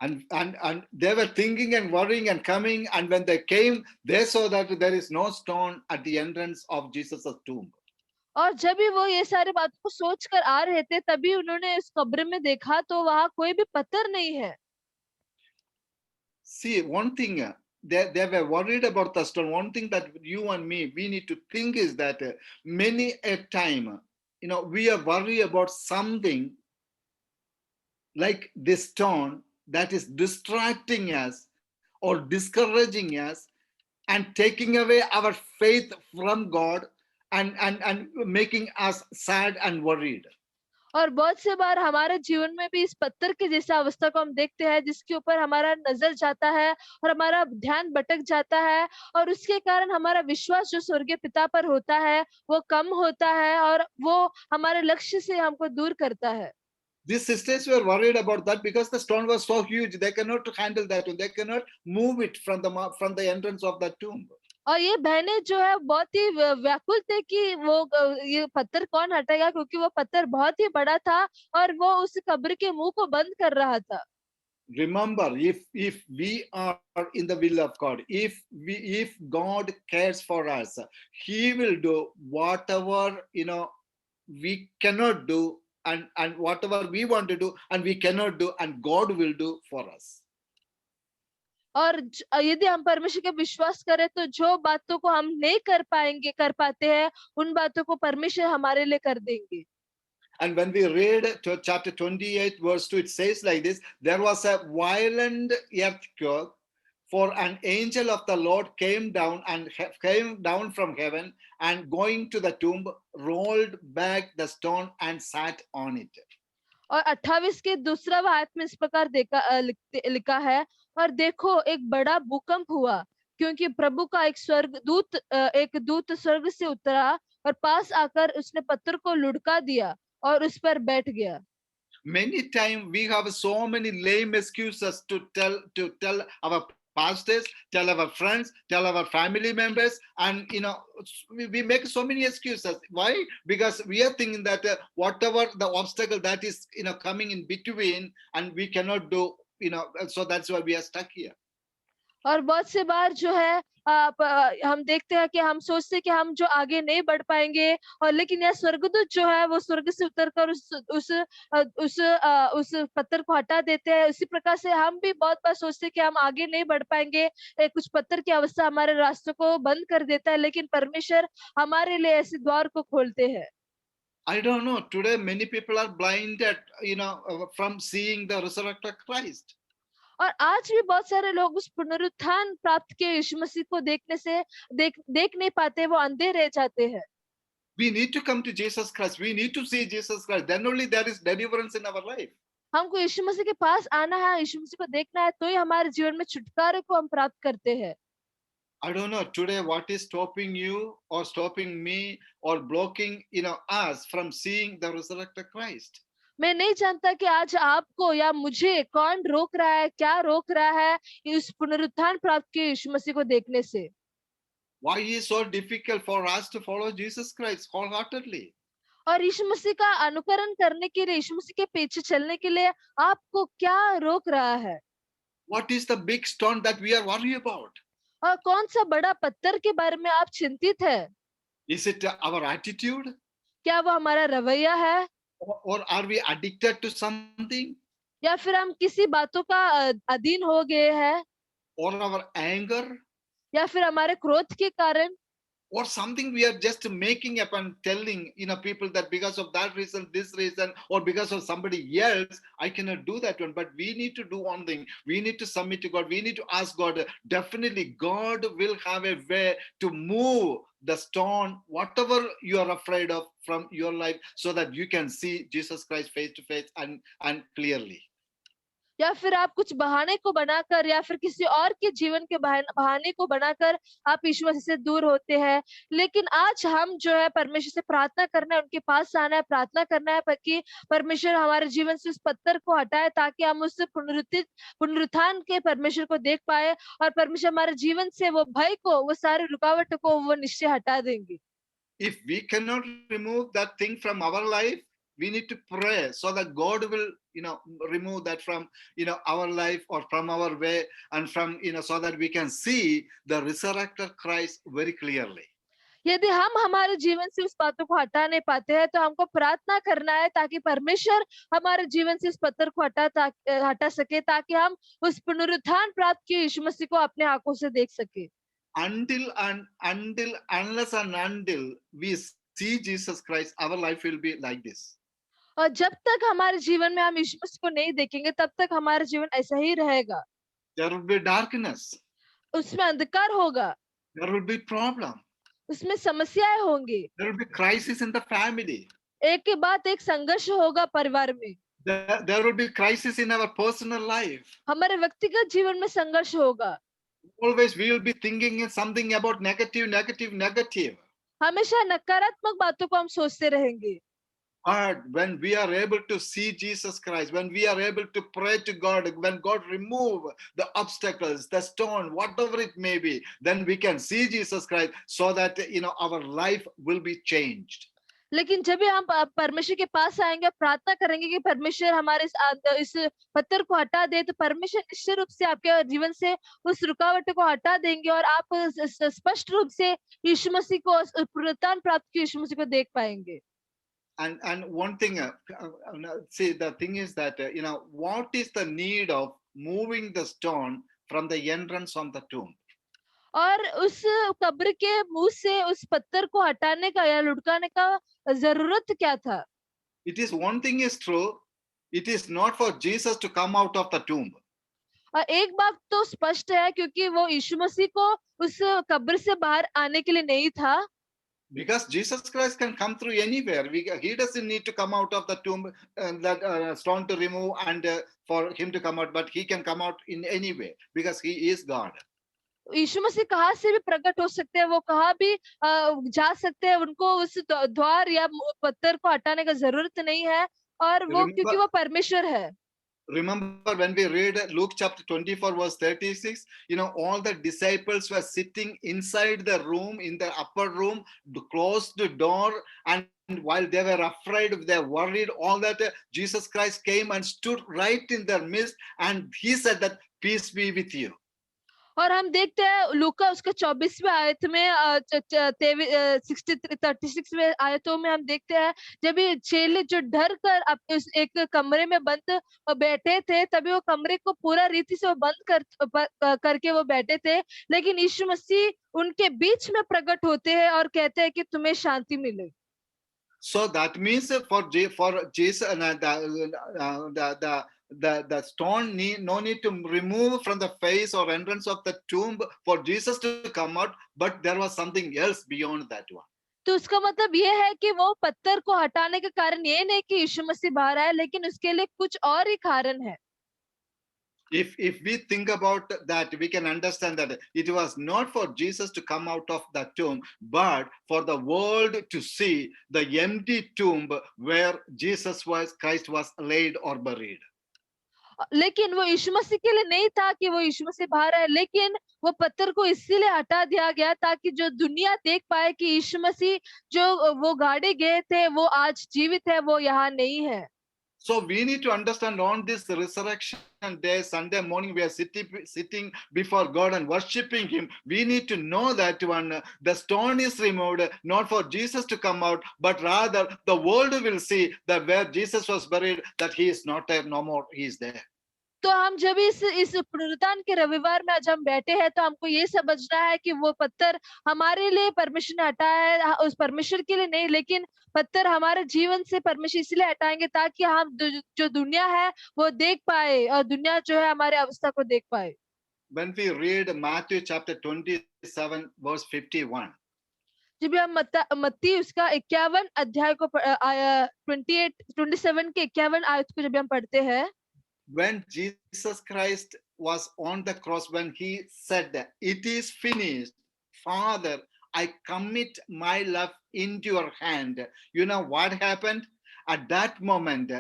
And they were thinking and worrying and coming, and when they came, they saw that there is no stone at the entrance of Jesus' tomb. और जब भी वो ये सारे बातों को सोच कर आ रहे थे, तभी उन्होंने उस कब्र में देखा तो वहां कोई भी पत्थर नहीं है। See, one thing they were worried about the stone. One thing that you and me we need to think is that many a time, we are worried about something like this stone that is distracting us or discouraging us and taking away our faith from God and making us sad and worried. और बहुत से बार हमारे जीवन में भी इस पत्थर के जैसा अवस्था को हम देखते हैं, जिसके ऊपर हमारा नजर जाता है और हमारा ध्यान भटक जाता है, और उसके कारण हमारा विश्वास जो स्वर्गीय पिता पर होता है वो कम होता है और वो हमारे लक्ष्य से हमको दूर करता है। These sisters were worried about that because the stone was so huge, they cannot handle that, they cannot move it from the entrance of the tomb. और ये बहनें जो है बहुत ही व्याकुल थे कि वो ये पत्थर कौन हटाएगा, क्योंकि वो पत्थर बहुत ही बड़ा था और वो उस कब्र के मुंह को बंद कर रहा था। Remember, if we are in the will of God, if God cares for us, He will do whatever we cannot do, and whatever we want to do and we cannot do, and God will do for us. और यदि हम परमेश्वर के विश्वास करें तो जो बातों को हम नहीं कर पाते हैं, उन बातों को परमेश्वर हमारे लिए कर देंगे। And when we read to chapter 28, verse 2, it says like this: there was a violent earthquake, for an angel of the Lord came down from heaven, and going to the tomb, rolled back the stone and sat on it. और 28 के दूसरा आयत में इस प्रकार लिखा है, और देखो एक बड़ा भूकंप हुआ, क्योंकि प्रभु का एक दूत स्वर्ग से उतरा और पास आकर उसने पत्थर को लुढ़का दिया और उस पर बैठ गया. Many times we have so many lame excuses to tell our pastors, tell our friends, tell our family members, and we make so many excuses. Why? Because we are thinking that whatever the obstacle that is coming in between, and we cannot do, so that's why we are stuck here. और बहुत से बार जो है हम देखते हैं कि हम सोचते हैं कि हम जो आगे नहीं बढ़ पाएंगे, और लेकिन यह स्वर्गदूत जो है वो स्वर्ग से उतरकर उस पत्थर को हटा देते हैं. उसी प्रकार से हम भी बहुत बार सोचते हैं कि हम आगे नहीं बढ़ पाएंगे, कुछ पत्थर की अवस्था हमारे रास्तों को बंद कर देता है, लेकिन परमेश्वर हमारे लिए ऐसे द्वार को खोलते हैं. I don't know. Today many people are blinded, from seeing the resurrected Christ. और आज भी बहुत सारे लोग उस पुनरुत्थान प्राप्त के यीशु मसीह को देखने से देख नहीं पाते, वो अंधे रह जाते हैं. We need to come to Jesus Christ. We need to see Jesus Christ. Then only there is deliverance in our life. हमको यीशु मसीह के पास आना है, यीशु मसीह को देखना है, तो ही हमारे जीवन में छुटकारे को हम प्राप्त करते हैं. I don't know today what is stopping you or stopping me or blocking us from seeing the resurrected Christ. मैं नहीं जानता कि आज आपको या मुझे कौन रोक रहा है, क्या रोक रहा है इस पुनरुत्थान प्राप्त के यीशु मसीह को देखने से. Why is so difficult for us to follow Jesus Christ wholeheartedly? और यीशु मसीह का अनुकरण करने के लिए, यीशु मसीह के पीछे चलने के लिए आपको क्या रोक रहा है? What is the big stone that we are worried about? और कौन सा बड़ा पत्थर के बारे में आप चिंतित है? Is it our attitude? क्या वो हमारा रवैया है? Or are we addicted to something? या फिर हम किसी बातों का अधीन हो गए हैं? Or our anger? या फिर हमारे क्रोध के कारण? Or something we are just making up and telling people that because of that reason, this reason, or because of somebody else, I cannot do that one. But we need to do one thing. We need to submit to God. We need to ask God. Definitely God will have a way to move the stone, whatever you are afraid of from your life, so that you can see Jesus Christ face to face and clearly. या फिर आप कुछ बहाने को बनाकर या फिर किसी और के जीवन के बहाने को बनाकर आप यीशु मसीह से दूर होते हैं. लेकिन आज हम जो है परमेश्वर से प्रार्थना करना है, उनके पास आना है, प्रार्थना करना है कि परमेश्वर हमारे जीवन से उस पत्थर को हटाए, ताकि हम उस पुनरुत्थान के परमेश्वर को देख पाए, और परमेश्वर हमारे जीवन से वो भय को, वो सारे रुकावट को वो निश्चय हटा देंगे. If we cannot remove that thing from our life, we need to pray so that God will remove that from our life or from our way, and from so that we can see the resurrected Christ very clearly. यदि हम हमारे जीवन से उस बातों को हटा नहीं पाते हैं, तो हमको प्रार्थना करना है ताकि परमेश्वर हमारे जीवन से उस पत्थर को हटा सके, ताकि हम उस पुनरुत्थान प्राप्त किए यीशु मसीह को अपने आंखों से देख सके. Unless we see Jesus Christ, our life will be like this. और जब तक हमारे जीवन में हम यीशु मसीह को नहीं देखेंगे, तब तक हमारा जीवन ऐसा ही रहेगा. There will be darkness. उसमें अंधकार होगा. There will be problem. उसमें समस्याएं होंगी. There will be crisis in the family. एक के बाद एक संघर्ष होगा परिवार में. There will be crisis in our personal life. हमारे व्यक्तिगत जीवन में संघर्ष होगा. Always we will be thinking something about negative. हमेशा नकारात्मक बातों को हम सोचते रहेंगे. But when we are able to see Jesus Christ, when we are able to pray to God, when God remove the obstacles, the stone, whatever it may be, then we can see Jesus Christ, so that our life will be changed. लेकिन जब भी हम परमेश्वर के पास आएंगे, प्रार्थना करेंगे कि परमेश्वर हमारे इस पत्थर को हटा दे, तो परमेश्वर निश्चित रूप से आपके जीवन से उस रुकावट को हटा देंगे, और आप स्पष्ट रूप से यीशु मसीह को, पुनरुत्थान प्राप्त किए यीशु मसीह को देख पाएंगे. And one thing, see, the thing is that what is the need of moving the stone from the entrance of the tomb? और उस कब्र के मुंह से उस पत्थर को हटाने का या लुढ़काने का जरूरत क्या था? it is one thing is true. It is not for Jesus to come out of the tomb. एक बात तो स्पष्ट है क्योंकि वो यीशु मसीह को उस कब्र से बाहर आने के लिए नहीं था, Because Jesus Christ can come through anywhere. He doesn't need to come out of the tomb, that stone to remove, and for him to come out, but he can come out in any way because he is God. यीशु मसीह कहाँ से भी प्रकट हो सकते हैं, वो कहाँ भी जा सकते हैं, उनको उस द्वार या पत्थर को हटाने का जरूरत नहीं है, और वो क्योंकि वो परमेश्वर है. Remember when we read Luke chapter 24 verse 36, all the disciples were sitting inside the room, in the upper room, closed the door, and while they were afraid, they were worried, all that, Jesus Christ came and stood right in their midst, and he said that, peace be with you. और हम देखते हैं लूका उसके 24वें आयत में 36वें आयतों में हम देखते हैं जब ये चेले जो डर कर एक कमरे में बंद बैठे थे, तभी वो कमरे को पूरा रीति से वो बंद करके वो बैठे थे, लेकिन यीशु मसीह उनके बीच में प्रकट होते हैं और कहते हैं कि तुम्हें शांति मिले. So that means for Jesus, the stone no need to remove from the face or entrance of the tomb for Jesus to come out, but there was something else beyond that one. तो उसका मतलब ये है कि वो पत्थर को हटाने का कारण ये नहीं कि यीशु मसीह बाहर आए, लेकिन उसके लिए कुछ और ही कारण है. If we think about that, we can understand that it was not for Jesus to come out of the tomb, but for the world to see the empty tomb where Christ was laid or buried. लेकिन वो यीशु मसीह के लिए नहीं था कि वो यीशु मसीह बाहर आए, लेकिन वो पत्थर को इसीलिए हटा दिया गया ताकि जो दुनिया देख पाए कि यीशु मसीह जो वो गाड़े गए थे वो आज जीवित है, वो यहाँ नहीं है. So we need to understand on this resurrection day, Sunday morning, we are sitting before God and worshiping him. We need to know that when the stone is removed, not for Jesus to come out, but rather the world will see that where Jesus was buried, that he is not there no more, he is there. तो हम जब इस पुनरुत्थान के रविवार में आज हम बैठे हैं तो हमको ये समझना है कि वो पत्थर हमारे लिए परमेश्वर ने हटाया है, उस परमेश्वर के लिए नहीं, लेकिन पत्थर हमारे जीवन से परमेश्वर इसलिए हटाएंगे ताकि हम जो दुनिया है वो देख पाए और दुनिया जो है हमारे अवस्था को देख पाए. When we read Matthew chapter 27 verse 51, जब हम मत्ती उसका 51 अध्याय को 27 के 51 आयत को जब हम पढ़ते हैं, when Jesus Christ was on the cross, when he said that it is finished, Father, I commit my life into your hand. You know what happened? At that moment,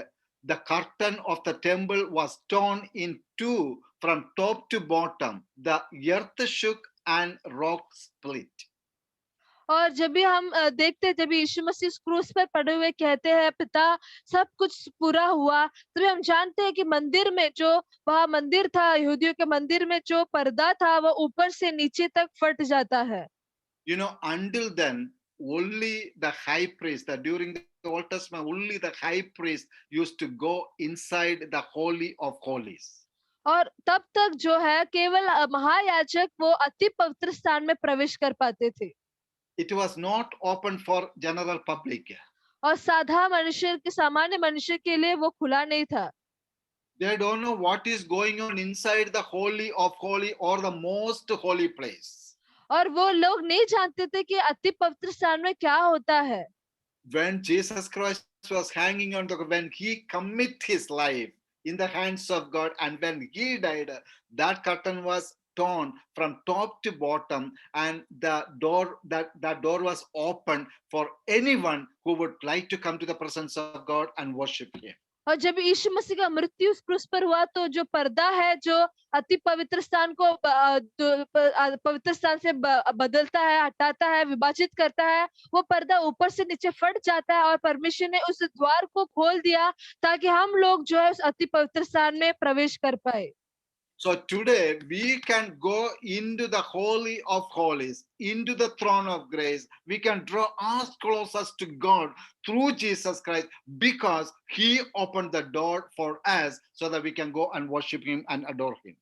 the curtain of the temple was torn in two from top to bottom. The earth shook and rocks split. और जब भी हम देखते हैं जब यीशु मसीह उस क्रूस पर पड़े हुए कहते हैं पिता सब कुछ पूरा हुआ, तभी हम जानते हैं कि मंदिर में जो वहाँ मंदिर था, यहूदियों के मंदिर में जो पर्दा था वो ऊपर से नीचे तक फट जाता है. Until then, only the high priest, during the Old Testament, only the high priest used to go inside the Holy of Holies. और तब तक जो है केवल महायाजक वो अति पवित्र स्थान में प्रवेश कर पाते थे. It was not open for general public. और सामान्य मनुष्य के लिए वो खुला नहीं था. They don't know what is going on inside the Holy of Holy or the most holy place. और वो लोग नहीं जानते थे कि अति पवित्र स्थान में क्या होता है. When Jesus Christ was hanging on when he commit his life in the hands of God, and when he died, that curtain was torn from top to bottom, and the door was open for anyone who would like to come to the presence of God and worship him. और जब यीशु मसीह का मृत्यु उस क्रूस पर हुआ तो जो पर्दा है जो अति पवित्र स्थान को पवित्र स्थान से बदलता है, हटाता है, विभाजित करता है, वो पर्दा ऊपर से नीचे फट जाता है और परमेश्वर ने उस द्वार को खोल दिया ताकि हम लोग जो है उस अति पवित्र स्थान में प्रवेश कर पाए. So today we can go into the Holy of Holies, into the throne of grace. We can draw as close as to God through Jesus Christ because he opened the door for us so that we can go and worship him and adore him.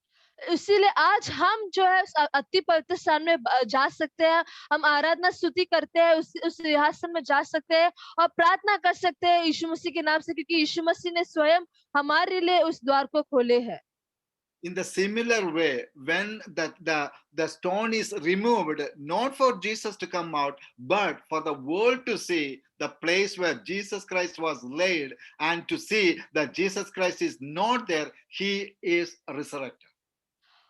इसीलिए आज हम जो है उस अति पवित्र स्थान में जा सकते हैं, हम आराधना स्तुति करते हैं, उस सिंहासन में जा सकते हैं और प्रार्थना कर सकते हैं यीशु मसीह के नाम से, क्योंकि यीशु मसीह ने स्वयं हमारे लिए उस द्वार को खोले हैं। In the similar way, when the stone is removed, not for Jesus to come out, but for the world to see the place where Jesus Christ was laid and to see that Jesus Christ is not there, he is resurrected.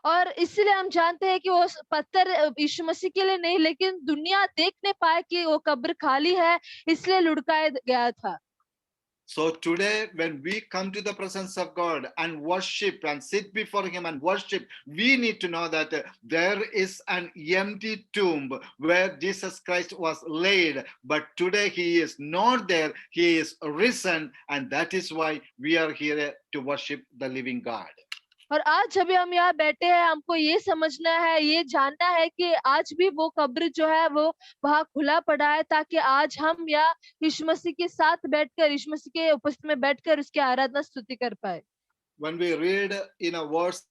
और इसलिए हम जानते हैं कि वो पत्थर यीशु मसीह के लिए नहीं, लेकिन दुनिया देख नहीं पाए कि वो कब्र खाली है, इसलिए लुढ़काया गया था। So today, when we come to the presence of God and worship and sit before him and worship, we need to know that there is an empty tomb where Jesus Christ was laid, but today he is not there, he is risen, and that is why we are here to worship the living God. और आज जब हम यहाँ बैठे हैं, हमको ये समझना है, ये जानना है कि आज भी वो कब्र जो है वो वहाँ खुला पड़ा है, ताकि आज हम यहाँ यीशु मसीह के साथ बैठकर, यीशु मसीह के उपस्थिति में बैठकर उसकी आराधना स्तुति कर पाए। When we read in a verse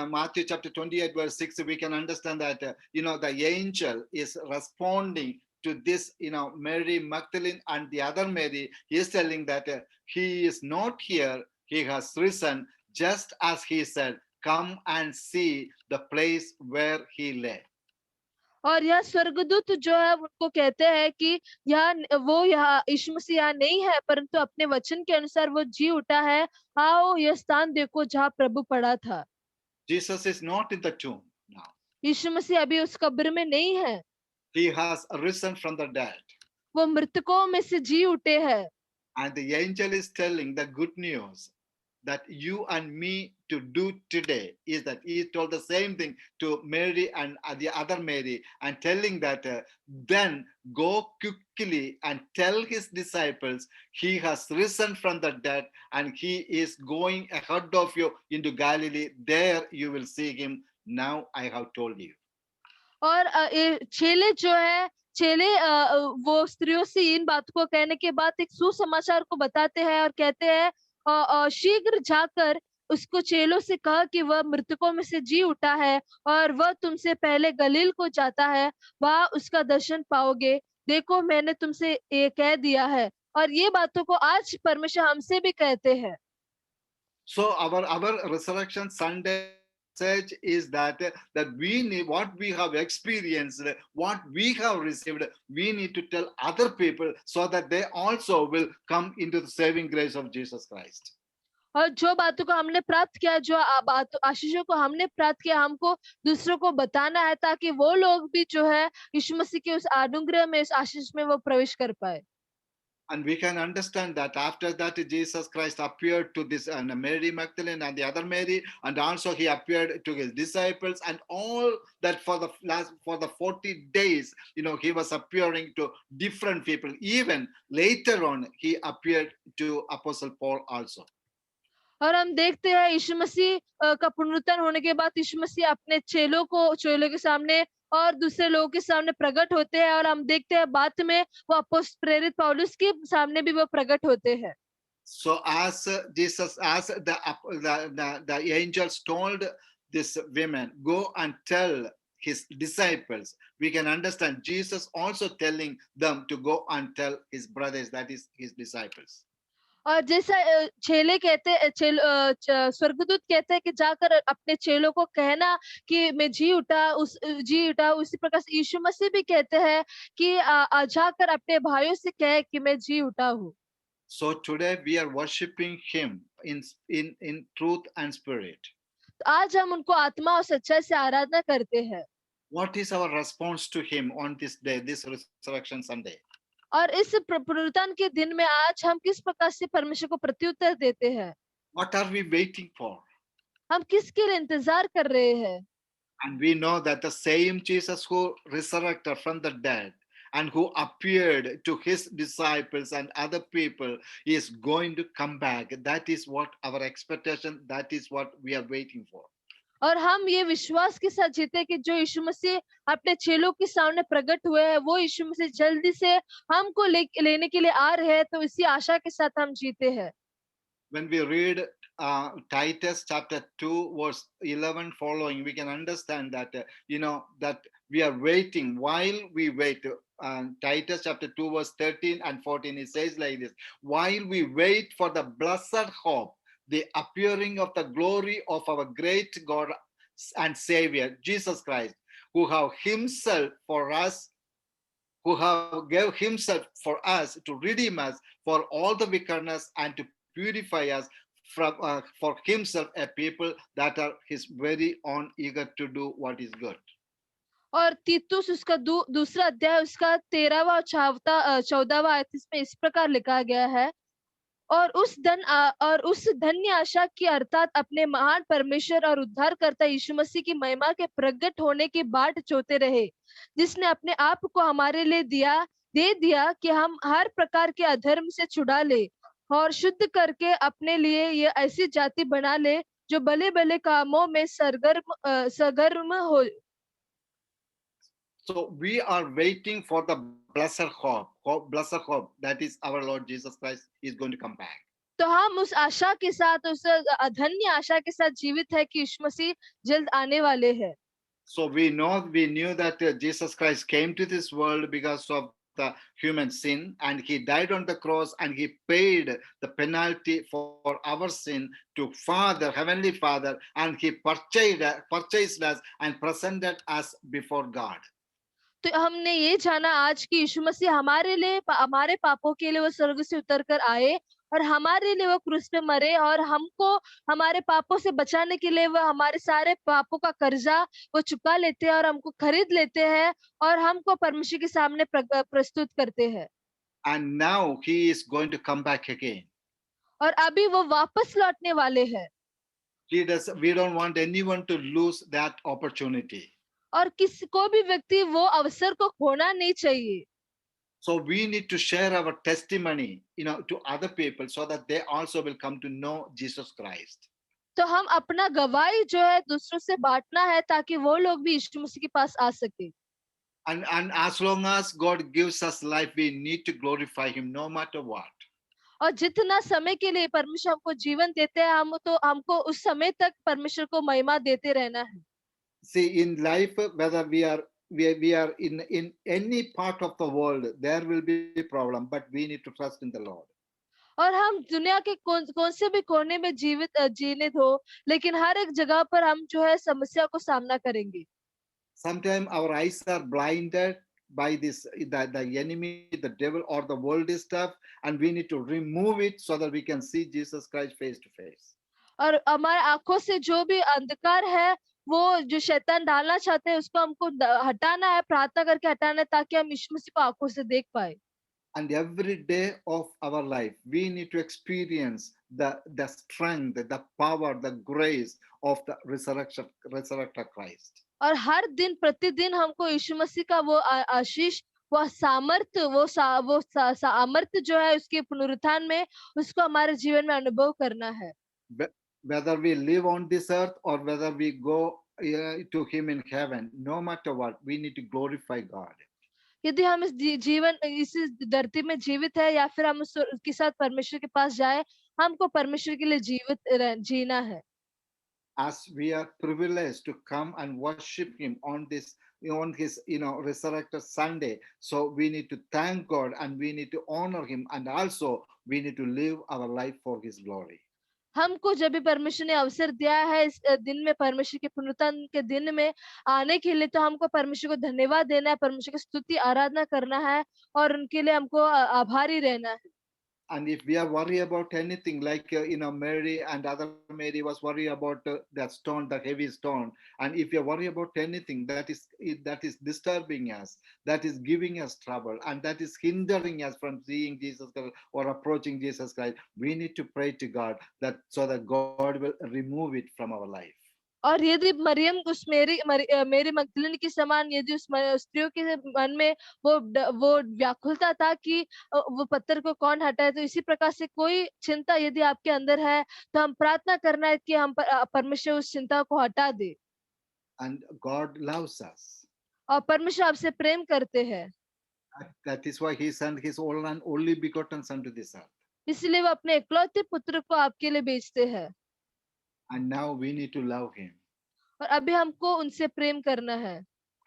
Matthew chapter 28 verse 6, we can understand that the angel is responding to this, Mary Magdalene and the other Mary. He is telling that he is not here, he has risen, just as he said, come and see the place where he lay. और यह स्वर्गदूत जो है उनको कहते हैं कि यहाँ यीशु मसीह यहाँ नहीं है, परंतु अपने वचन के अनुसार वो जी उठा है। आओ यह स्थान देखो जहाँ प्रभु पड़ा था। Jesus is not in the tomb now. यीशु मसीह अभी उस कब्र में नहीं है, He has risen from the dead. वो मृतकों में से जी उठे हैं। And the angel is telling the good news that you and me to do today is that he told the same thing to Mary and the other Mary, and telling that then go quickly and tell his disciples he has risen from the dead and he is going ahead of you into Galilee. There you will see him. Now I have told you. और चेले जो है, चेले वो स्त्रियों से इन बातों को कहने के बाद एक सुसमाचार को बताते हैं और कहते हैं शीघ्र जाकर उसको चेलों से कहा कि वह मृतकों में से जी उठा है और वह तुमसे पहले गलील को जाता है, वहां उसका दर्शन पाओगे। देखो मैंने तुमसे ये कह दिया है। और ये बातों को आज परमेश्वर हमसे भी कहते हैं। So our Resurrection Sunday message is that we need what we have experienced, what we have received, we need to tell other people so that they also will come into the saving grace of Jesus Christ. और जो बातों को हमने प्राप्त किया, जो आशीषों को हमने प्राप्त किया, हमको दूसरों को बताना है, ताकि वो लोग भी जो है यीशु मसीह के उस अनुग्रह में, उस आशीष में वो प्रवेश कर पाए। And we can understand that after that Jesus Christ appeared to this Mary Magdalene and the other Mary, and also he appeared to his disciples, and all that for the 40 days, he was appearing to different people. Even later on, he appeared to Apostle Paul also. और हम देखते हैं यीशु मसीह का पुनरुत्थान होने के बाद यीशु मसीह अपने चेलों के सामने और दूसरे लोगों के सामने प्रकट होते हैं, और हम देखते हैं बाद में वो प्रेरित पौलुस के सामने भी वो प्रकट होते हैं। So as the angels told this women, go and tell his disciples, we can understand Jesus also telling them to go and tell his brothers, that is his disciples. और जैसा चेले कहते, स्वर्गदूत कहते हैं कि जाकर अपने चेलों को कहना कि मैं जी उठा, उसी प्रकार से यीशु मसीह भी कहते हैं कि जाकर अपने भाइयों से कहे कि मैं जी उठा हूँ। So today we are worshiping him in truth and spirit. आज हम उनको आत्मा और सच्चाई से आराधना करते हैं। What is our response to him on this day, this Resurrection Sunday? और इस पुनरुत्थान के दिन में आज हम किस प्रकार से परमेश्वर को प्रत्युत्तर देते हैं? What are we waiting for? हम किसके लिए इंतजार कर रहे हैं? And we know that the same Jesus who resurrected from the dead and who appeared to his disciples and other people is going to come back. That is what our expectation, that is what we are waiting for. और हम ये विश्वास के साथ जीते कि जो यीशु मसीह अपने चेलों के सामने प्रकट हुए हैं, वो यीशु मसीह जल्दी से हमको लेने के लिए आ रहे हैं, तो इसी आशा के साथ हम जीते हैं। When we read Titus chapter 2 verse 11 following, we can understand that that we are waiting. While we wait, Titus chapter 2 verse 13 and 14, it says like this: while we wait for the blessed hope, the appearing of the glory of our great God and Savior Jesus Christ, who have himself for us, who have gave himself for us to redeem us for all the wickedness and to purify us from for himself, a people that are his very own, eager to do what is good. और तीतुस उसका दूसरा अध्याय उसका 13वां और 14वां आयत इसमें इस प्रकार लिखा गया है, और उस धन्य आशा की अर्थात अपने महान परमेश्वर और उद्धारकर्ता यीशु मसीह की महिमा के प्रकट होने की बाट जोते रहे, जिसने अपने आप को हमारे लिए दे दिया कि हम हर प्रकार के अधर्म से छुड़ा ले और शुद्ध करके अपने लिए ये ऐसी जाति बना ले जो भले भले कामों में सरगर्म हो. So we are waiting for the blessed hope, that is our Lord Jesus Christ is going to come back. तो हम उस आशा के साथ, उस धन्य आशा के साथ जीवित है कि यीशु मसीह जल्द आने वाले हैं. So we knew that Jesus Christ came to this world because of the human sin, and he died on the cross, and he paid the penalty for our sin to Father, Heavenly Father, and he purchased us and presented us before God. तो हमने ये जाना आज कि यीशु मसीह हमारे लिए, हमारे पापों के लिए वो स्वर्ग से उतर कर आए और हमारे लिए वो क्रूस पे मरे, और हमको हमारे पापों से बचाने के लिए वो हमारे सारे पापों का कर्जा वो चुका लेते हैं और हमको खरीद लेते हैं और हमको परमेश्वर के सामने प्रस्तुत करते हैं. And now he is going to come back again. और अभी वो वापस लौटने वाले हैं. We don't want anyone to lose that opportunity. और किसी को भी व्यक्ति वो अवसर को खोना नहीं चाहिए. So we need to share our testimony, to other people so that they also will come to know Jesus Christ. तो हम अपना गवाही जो है दूसरों से बांटना है ताकि वो लोग भी यीशु मसीह के पास आ सके. And as long as God gives us life, we need to glorify him no matter what. और जितना समय के लिए परमेश्वर हमको जीवन देते हैं, हमको उस समय तक परमेश्वर को महिमा देते रहना है. See, in life, whether we are in any part of the world, there will be a problem, but we need to trust in the Lord. और हम दुनिया के कौन से भी कोने में जीने दो, लेकिन हर एक जगह पर हम जो है समस्या को सामना करेंगे. Sometimes our eyes are blinded by the enemy, the devil, or the worldly stuff, and we need to remove it so that we can see Jesus Christ face to face. और हमारे आंखों से जो भी अंधकार है, वो जो शैतान डालना चाहते हैं, उसको हमको हटाना है, प्रार्थना करके हटाना है ताकि हम यीशु मसीह को आंखों से देख पाए. And every day of our life, we need to experience the strength, the power, the grace of the resurrected Christ. और हर दिन प्रतिदिन हमको यीशु मसीह का वो आशीष, वो सामर्थ्य, वो सामर्थ्य जो है उसके पुनरुत्थान में, उसको हमारे जीवन में अनुभव करना है. Whether we live on this earth or whether we go to him in heaven, no matter what, we need to glorify God. यदि हम इस धरती में जीवित है या फिर हम उसके साथ परमेश्वर के पास जाए, हमको परमेश्वर के लिए जीना है. As we are privileged to come and worship him on his resurrected Sunday, so we need to thank God and we need to honor him, and also we need to live our life for his glory. हमको जब भी परमेश्वर ने अवसर दिया है इस दिन में, परमेश्वर के पुनरुत्थान के दिन में आने के लिए, तो हमको परमेश्वर को धन्यवाद देना है, परमेश्वर की स्तुति आराधना करना है और उनके लिए हमको आभारी रहना है. And if we are worried about anything, like Mary and other Mary was worried about that stone, the heavy stone, and if you are worried about anything that is disturbing us, that is giving us trouble, and that is hindering us from seeing Jesus Christ or approaching Jesus Christ, we need to pray to God so that God will remove it from our life. और यदि मरियम उस मेरी मगदलीनी के समान यदि उस स्त्रियों के मन में वो व्याकुलता था कि वो पत्थर को कौन हटाए, तो इसी प्रकार से कोई चिंता यदि आपके अंदर है, तो हम प्रार्थना करना है कि हम परमेश्वर उस चिंता को हटा दे. And God loves us. और परमेश्वर आपसे प्रेम करते हैं. That is why he sent his only begotten son to this earth. इसलिए वो अपने इकलौते पुत्र को आपके लिए भेजते हैं. and now we need to love him. और अभी हमको उनसे प्रेम करना है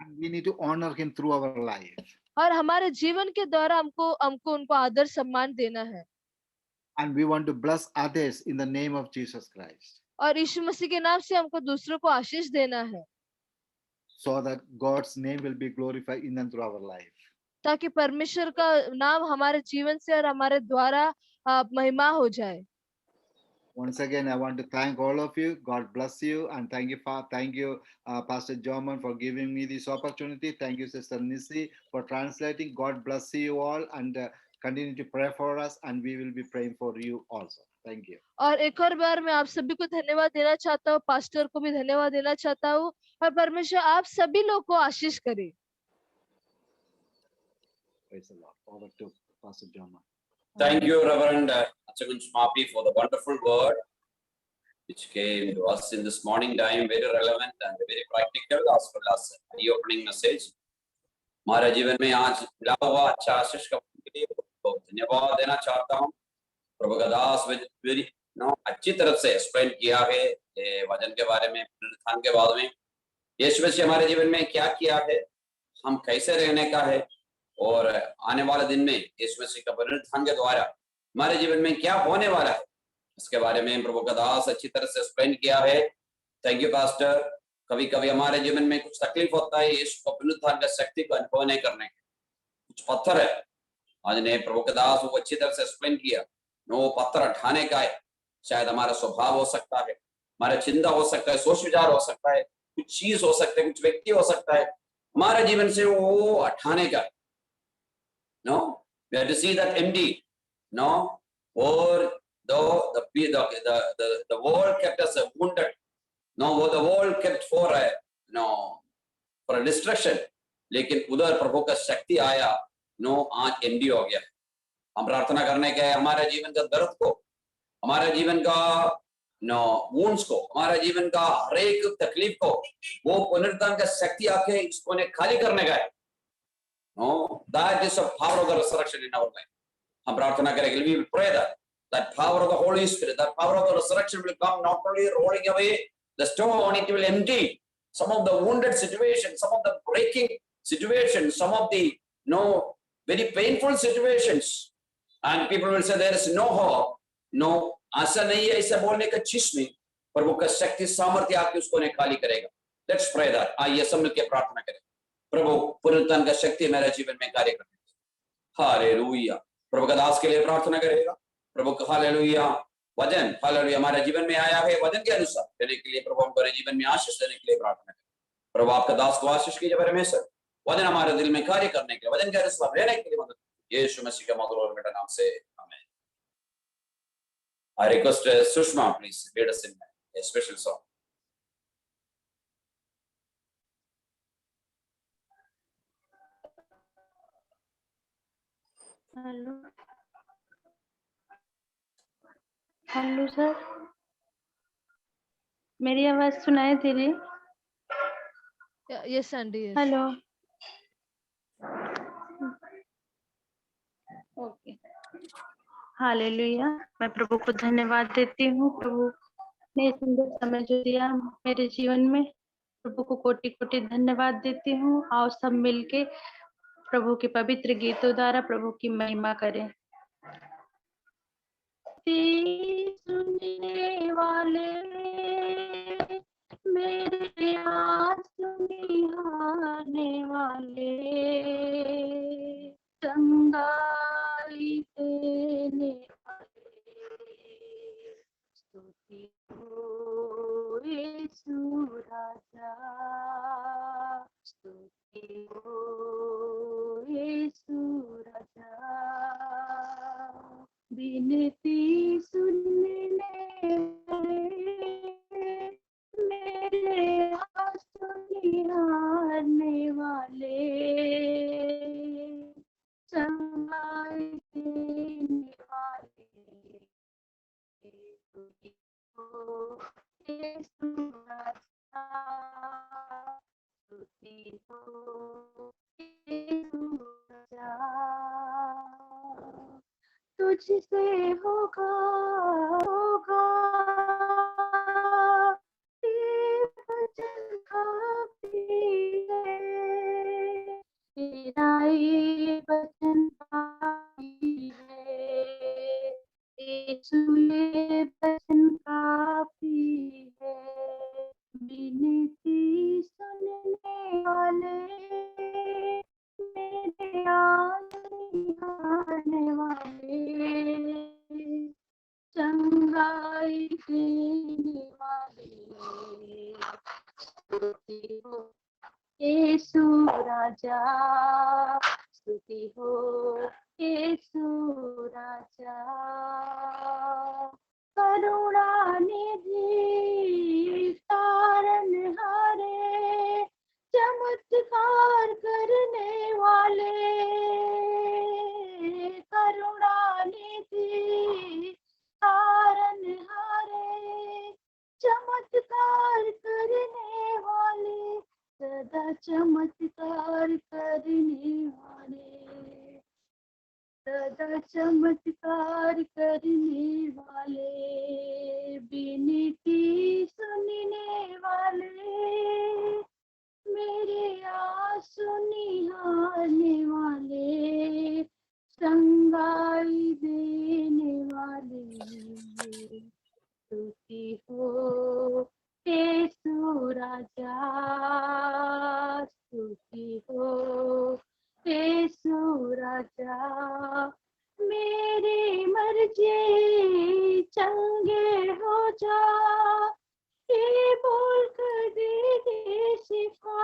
And we need to honor him through our life. और हमारे जीवन के द्वारा हमको हमको उनको आदर सम्मान देना है And we want to bless others in the name of Jesus Christ, और यीशु मसीह के नाम से हमको दूसरों को आशीष देना है so that God's name will be glorified in and through our life. ताकि परमेश्वर का नाम हमारे जीवन से और हमारे द्वारा महिमा हो जाए. Once again, I want to thank all of you. God bless you, and thank you, Pastor Jorman, for giving me this opportunity. Thank you, Sister Nisi, for translating. God bless you all, and continue to pray for us, and we will be praying for you also. Thank you. और एक और बार मैं आप सभी को धन्यवाद देना चाहता हूँ, पास्टर को भी धन्यवाद देना चाहता हूँ, और परमेश्वर आप सभी लोग को आशीष करे. Praise the Lord. Over to Pastor Jorman. Thank you, Reverend Achagun Smapi, for the wonderful word which came to us in this morning time, very relevant and very practical, as well as the opening message. हमारे जीवन में आज मिला हुआ अच्छा आशीष का के लिए बहुत धन्यवाद देना चाहता हूँ. प्रभु का दास वेरी अच्छी तरह से एक्सप्लेन किया है वचन के बारे में, पुनरुत्थान के बारे में, यीशु मसीह हमारे जीवन में क्या किया है, हम कैसे रहने का है, और आने वाले दिन में यीशु मसीह का पुनरुत्थान के द्वारा हमारे जीवन में क्या होने वाला है, इसके बारे में प्रभु का दास अच्छी तरह से एक्सप्लेन किया है. Thank you pastor. कभी कभी हमारे जीवन में कुछ तकलीफ होता है यीशु का पुनरुत्थान का शक्ति को अनुभव नहीं करने के, कुछ पत्थर है. आज ने प्रभु का दास वो अच्छी तरह से एक्सप्लेन किया. वो पत्थर उठाने का है, शायद हमारा स्वभाव हो सकता है, हमारा चिंता हो सकता है, सोच विचार हो सकता है, कुछ चीज हो सकता है, कुछ व्यक्ति हो सकता है, हमारे जीवन से वो हटाने का. No, we have to see that empty. No, or though the world kept us wounded. No, the world kept for for a destruction. लेकिन उधर प्रभु का शक्ति आया. नो, आज एमडी हो गया. हम प्रार्थना करने के हमारे जीवन का दर्द को, हमारे जीवन का वुंड्स को, हमारे जीवन का हर एक तकलीफ को वो पुनरुत्थान का शक्ति आके इसको ने खाली करने का है. No, that is the power of the resurrection in our life. हम प्रार्थना करेंगे. We will pray that power of the Holy Spirit, that power of the resurrection will come, not only rolling away the stone, it will empty some of the wounded situations, some of the breaking situations, some of the very painful situations, and people will say there is no hope. No, ऐसा नहीं है. ऐसा बोलने का चीज में प्रभु का शक्ति सामर्थ्य आके उसको ने खाली करेगा. Let's pray that. आइए सब मिलकर प्रार्थना करें. प्रभु पुनरुत्थान का शक्ति मेरे जीवन में कार्य करने. हालेलुया. प्रभु का दास के लिए प्रार्थना करेगा. प्रभु का हालेलुया. वचन हालेलुया हमारे जीवन में आया है, वचन के अनुसार देने के लिए प्रभु हमारे जीवन में आशीष देने के लिए प्रार्थना करें. प्रभु आपका दास को आशीष कीजिए परमेश्वर. वचन हमारे दिल में कार्य करने के लिए, वचन के अनुसार रहने के लिए मदद यीशु मसीह के मधुर और बेटा नाम से आमीन. I request Sushma, please lead us in a special song. Hello hello sir, मेरी आवाज सुनाई दे रही? Yes, Andy. Yes. Hello, okay. Hallelujah. मैं प्रभु को धन्यवाद देती हूँ. प्रभु ने सुंदर समय जो दिया मेरे जीवन में, प्रभु को कोटि कोटि धन्यवाद देती हूँ. आओ सब मिलके प्रभु के पवित्र गीतों द्वारा प्रभु की महिमा करें. सुनने वाले मेरे आंसू निहारने वाले, चंगाई देने वाले, स्तुति हो यीशु राजा, स्तुति हो यीशु राजा. विनती सुनने मेरे आंसू निहारने वाले, चंगाई देने वाले, स्तुति हो यीशु राजा, स्तुति हो यीशु राजा. तुझसे होगा राजा, स्तुति हो यीशु राजा। करुणा निधि तारनहारे, चमत्कार करने वाले, करुणा निधि तारनहारे, चमत्कार करने वाले, सदा चमत्कार करने वाले, सदा चमत्कार करने वाले, विनती सुनने वाले, मेरे आंसू निहारने वाले, संगाई देने वाले, स्तुति हो यीशु राजा, स्तुति हो यीशु राजा। मेरी मर्जी चंगे हो जा, ये बोल कर दे शिफा,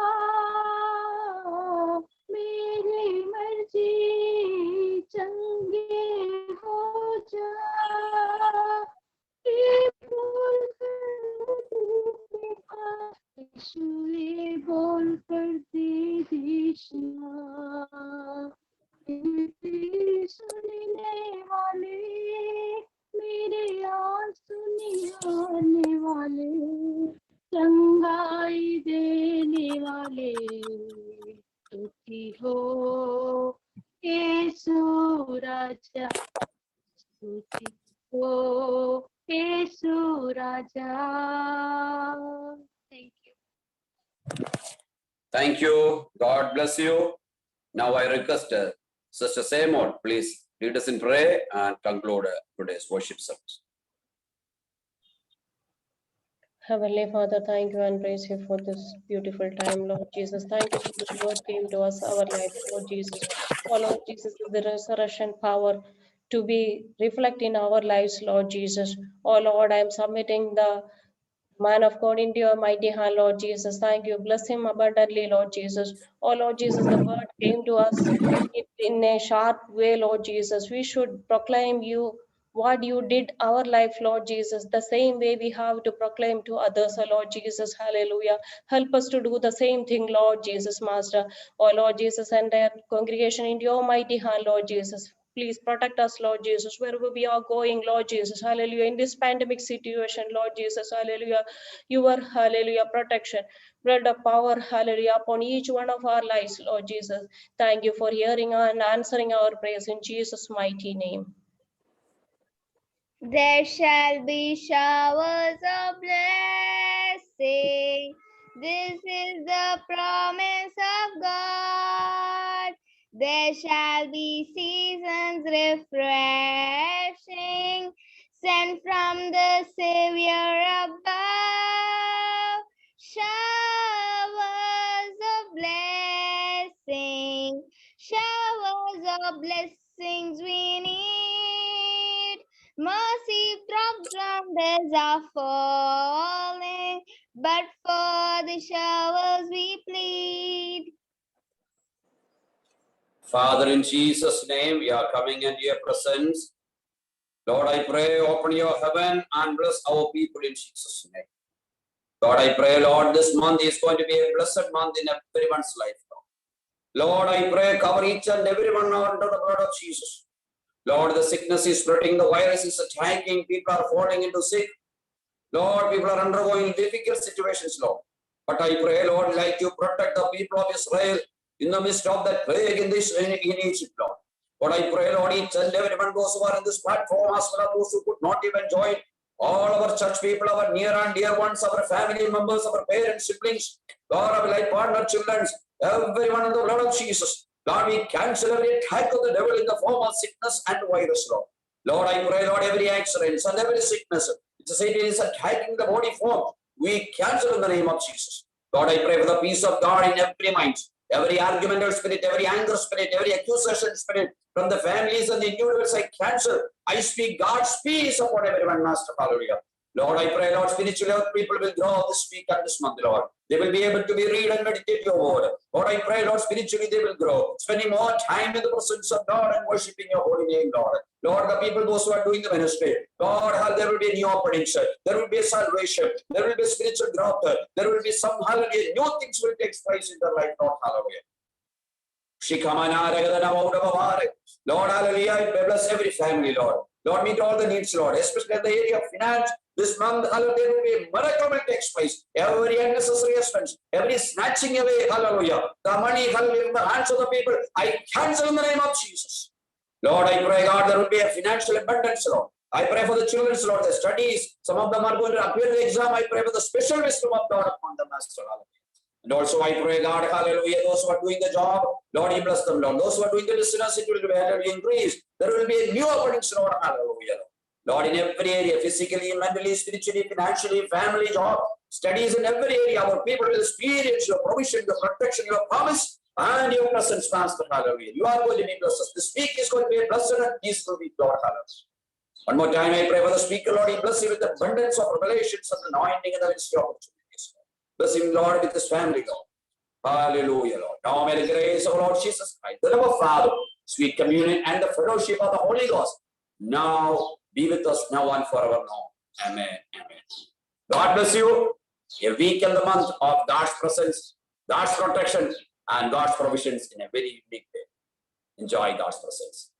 मेरी मर्जी चंगे हो जा, ये बोल कर दे शिफा, यीशु ये बोल कर दे शिफा। सुनने वाले, मेरे आंसू निहारने वाले, चंगाई देने वाले, स्तुति हो यीशु राजा, स्तुति हो यीशु राजा। Thank you. Thank you. God bless you. Now I request Sister Seymour, please lead us in prayer and conclude today's worship service. Heavenly Father, thank you and praise you for this beautiful time, Lord Jesus. Thank you for this word came to us, our life, Lord Jesus. Oh, Lord Jesus, the resurrection power to be reflect in our lives, Lord Jesus. Oh, Lord, I am submitting the man of God into your mighty hand, Lord Jesus. Thank you. Bless him abundantly, Lord Jesus. Oh, Lord Jesus, the word came to us in a sharp way, Lord Jesus. We should proclaim you what you did our life, Lord Jesus. The same way we have to proclaim to others, oh, Lord Jesus. Hallelujah. Help us to do the same thing, Lord Jesus, Master. Oh, Lord Jesus, and their congregation into your mighty hand, Lord Jesus. Please protect us, Lord Jesus, wherever we are going, Lord Jesus. Hallelujah. In this pandemic situation, Lord Jesus. Hallelujah. Your hallelujah protection, bread of power, hallelujah, upon each one of our lives, Lord Jesus. Thank you for hearing and answering our prayers in Jesus' mighty name. There shall be showers of blessing. This is the promise of God. There shall be seasons refreshing, sent from the Savior above. Showers of blessing, showers of blessings we need. Mercy drops from days are falling, but for the showers we plead. Father, in Jesus' name, we are coming into your presence. Lord, I pray, open your heaven and bless our people in Jesus' name. Lord, I pray, Lord, this month is going to be a blessed month in everyone's life, Lord. Lord, I pray, cover each and everyone under the blood of Jesus. Lord, the sickness is spreading, the virus is attacking, people are falling into sick. Lord, people are undergoing difficult situations, Lord. But I pray, Lord, like you protect the people of Israel in the midst of that plague in Egypt, Lord. Lord, I pray, Lord, each and everyone, those who are in this platform, as well as those who could not even join, all our church people, our near and dear ones, our family members, our parents, siblings, Lord, our life partner, children, everyone in the blood of Jesus. Lord, we cancel every attack of the devil in the form of sickness and virus, Lord. Lord, I pray, Lord, every accident and every sickness, Satan is attacking the body form, we cancel in the name of Jesus. Lord, I pray for the peace of God in every mind, every argumentative spirit, every anger spirit, every accusation spirit from the families and the individuals. I cancel. I speak God's peace upon everyone, Master. Hallelujah. Lord, I pray, Lord, spiritually our people will grow this week and this month, Lord. They will be able to be read and meditate your word. Lord, I pray, Lord, spiritually they will grow, spending more time in the presence of God and worshiping your holy name, Lord. Lord, the people, those who are doing the ministry, Lord, there will be new openings, there will be a salvation, there will be spiritual growth, there will be some, hallelujah, new things will take place in their life, Lord, hallelujah. Lord, hallelujah, I bless every family, Lord. Lord, meet all the needs, Lord, especially in the area of finance. This month, hallelujah, there will be a miracle will take place. Every unnecessary expense, every snatching away, hallelujah, the money, hallelujah, in the hands of the people, I cancel in the name of Jesus. Lord, I pray, God, there will be a financial abundance, Lord. I pray for the children, Lord, the studies. Some of them are going to appear in the exam. I pray for the special wisdom of God upon them, Master. And also I pray, God, hallelujah, those who are doing the job, Lord, you bless them, Lord. Those who are doing the business, it will be increased. There will be a new openings, Lord, hallelujah. Lord, in every area, physically, mentally, spiritually, financially, family, job, studies, in every area, our people will experience your provision, your protection, your promise, and your presence, Master, hallelujah. You are going to be blessed. This week is going to be a blessed and peaceful week, Lord, hallelujah. One more time, I pray for the speaker, Lord, he bless you with abundance of revelations and anointing and the ministry opportunities. Bless him, Lord, with his family, Lord. Hallelujah, Lord. Now may the grace of our Lord Jesus Christ, the love of Father, sweet communion, and the fellowship of the Holy Ghost now be with us now and forever now. Amen. Amen. God bless you. A week and the month of God's presence, God's protection, and God's provisions in a very big way. Enjoy God's presence.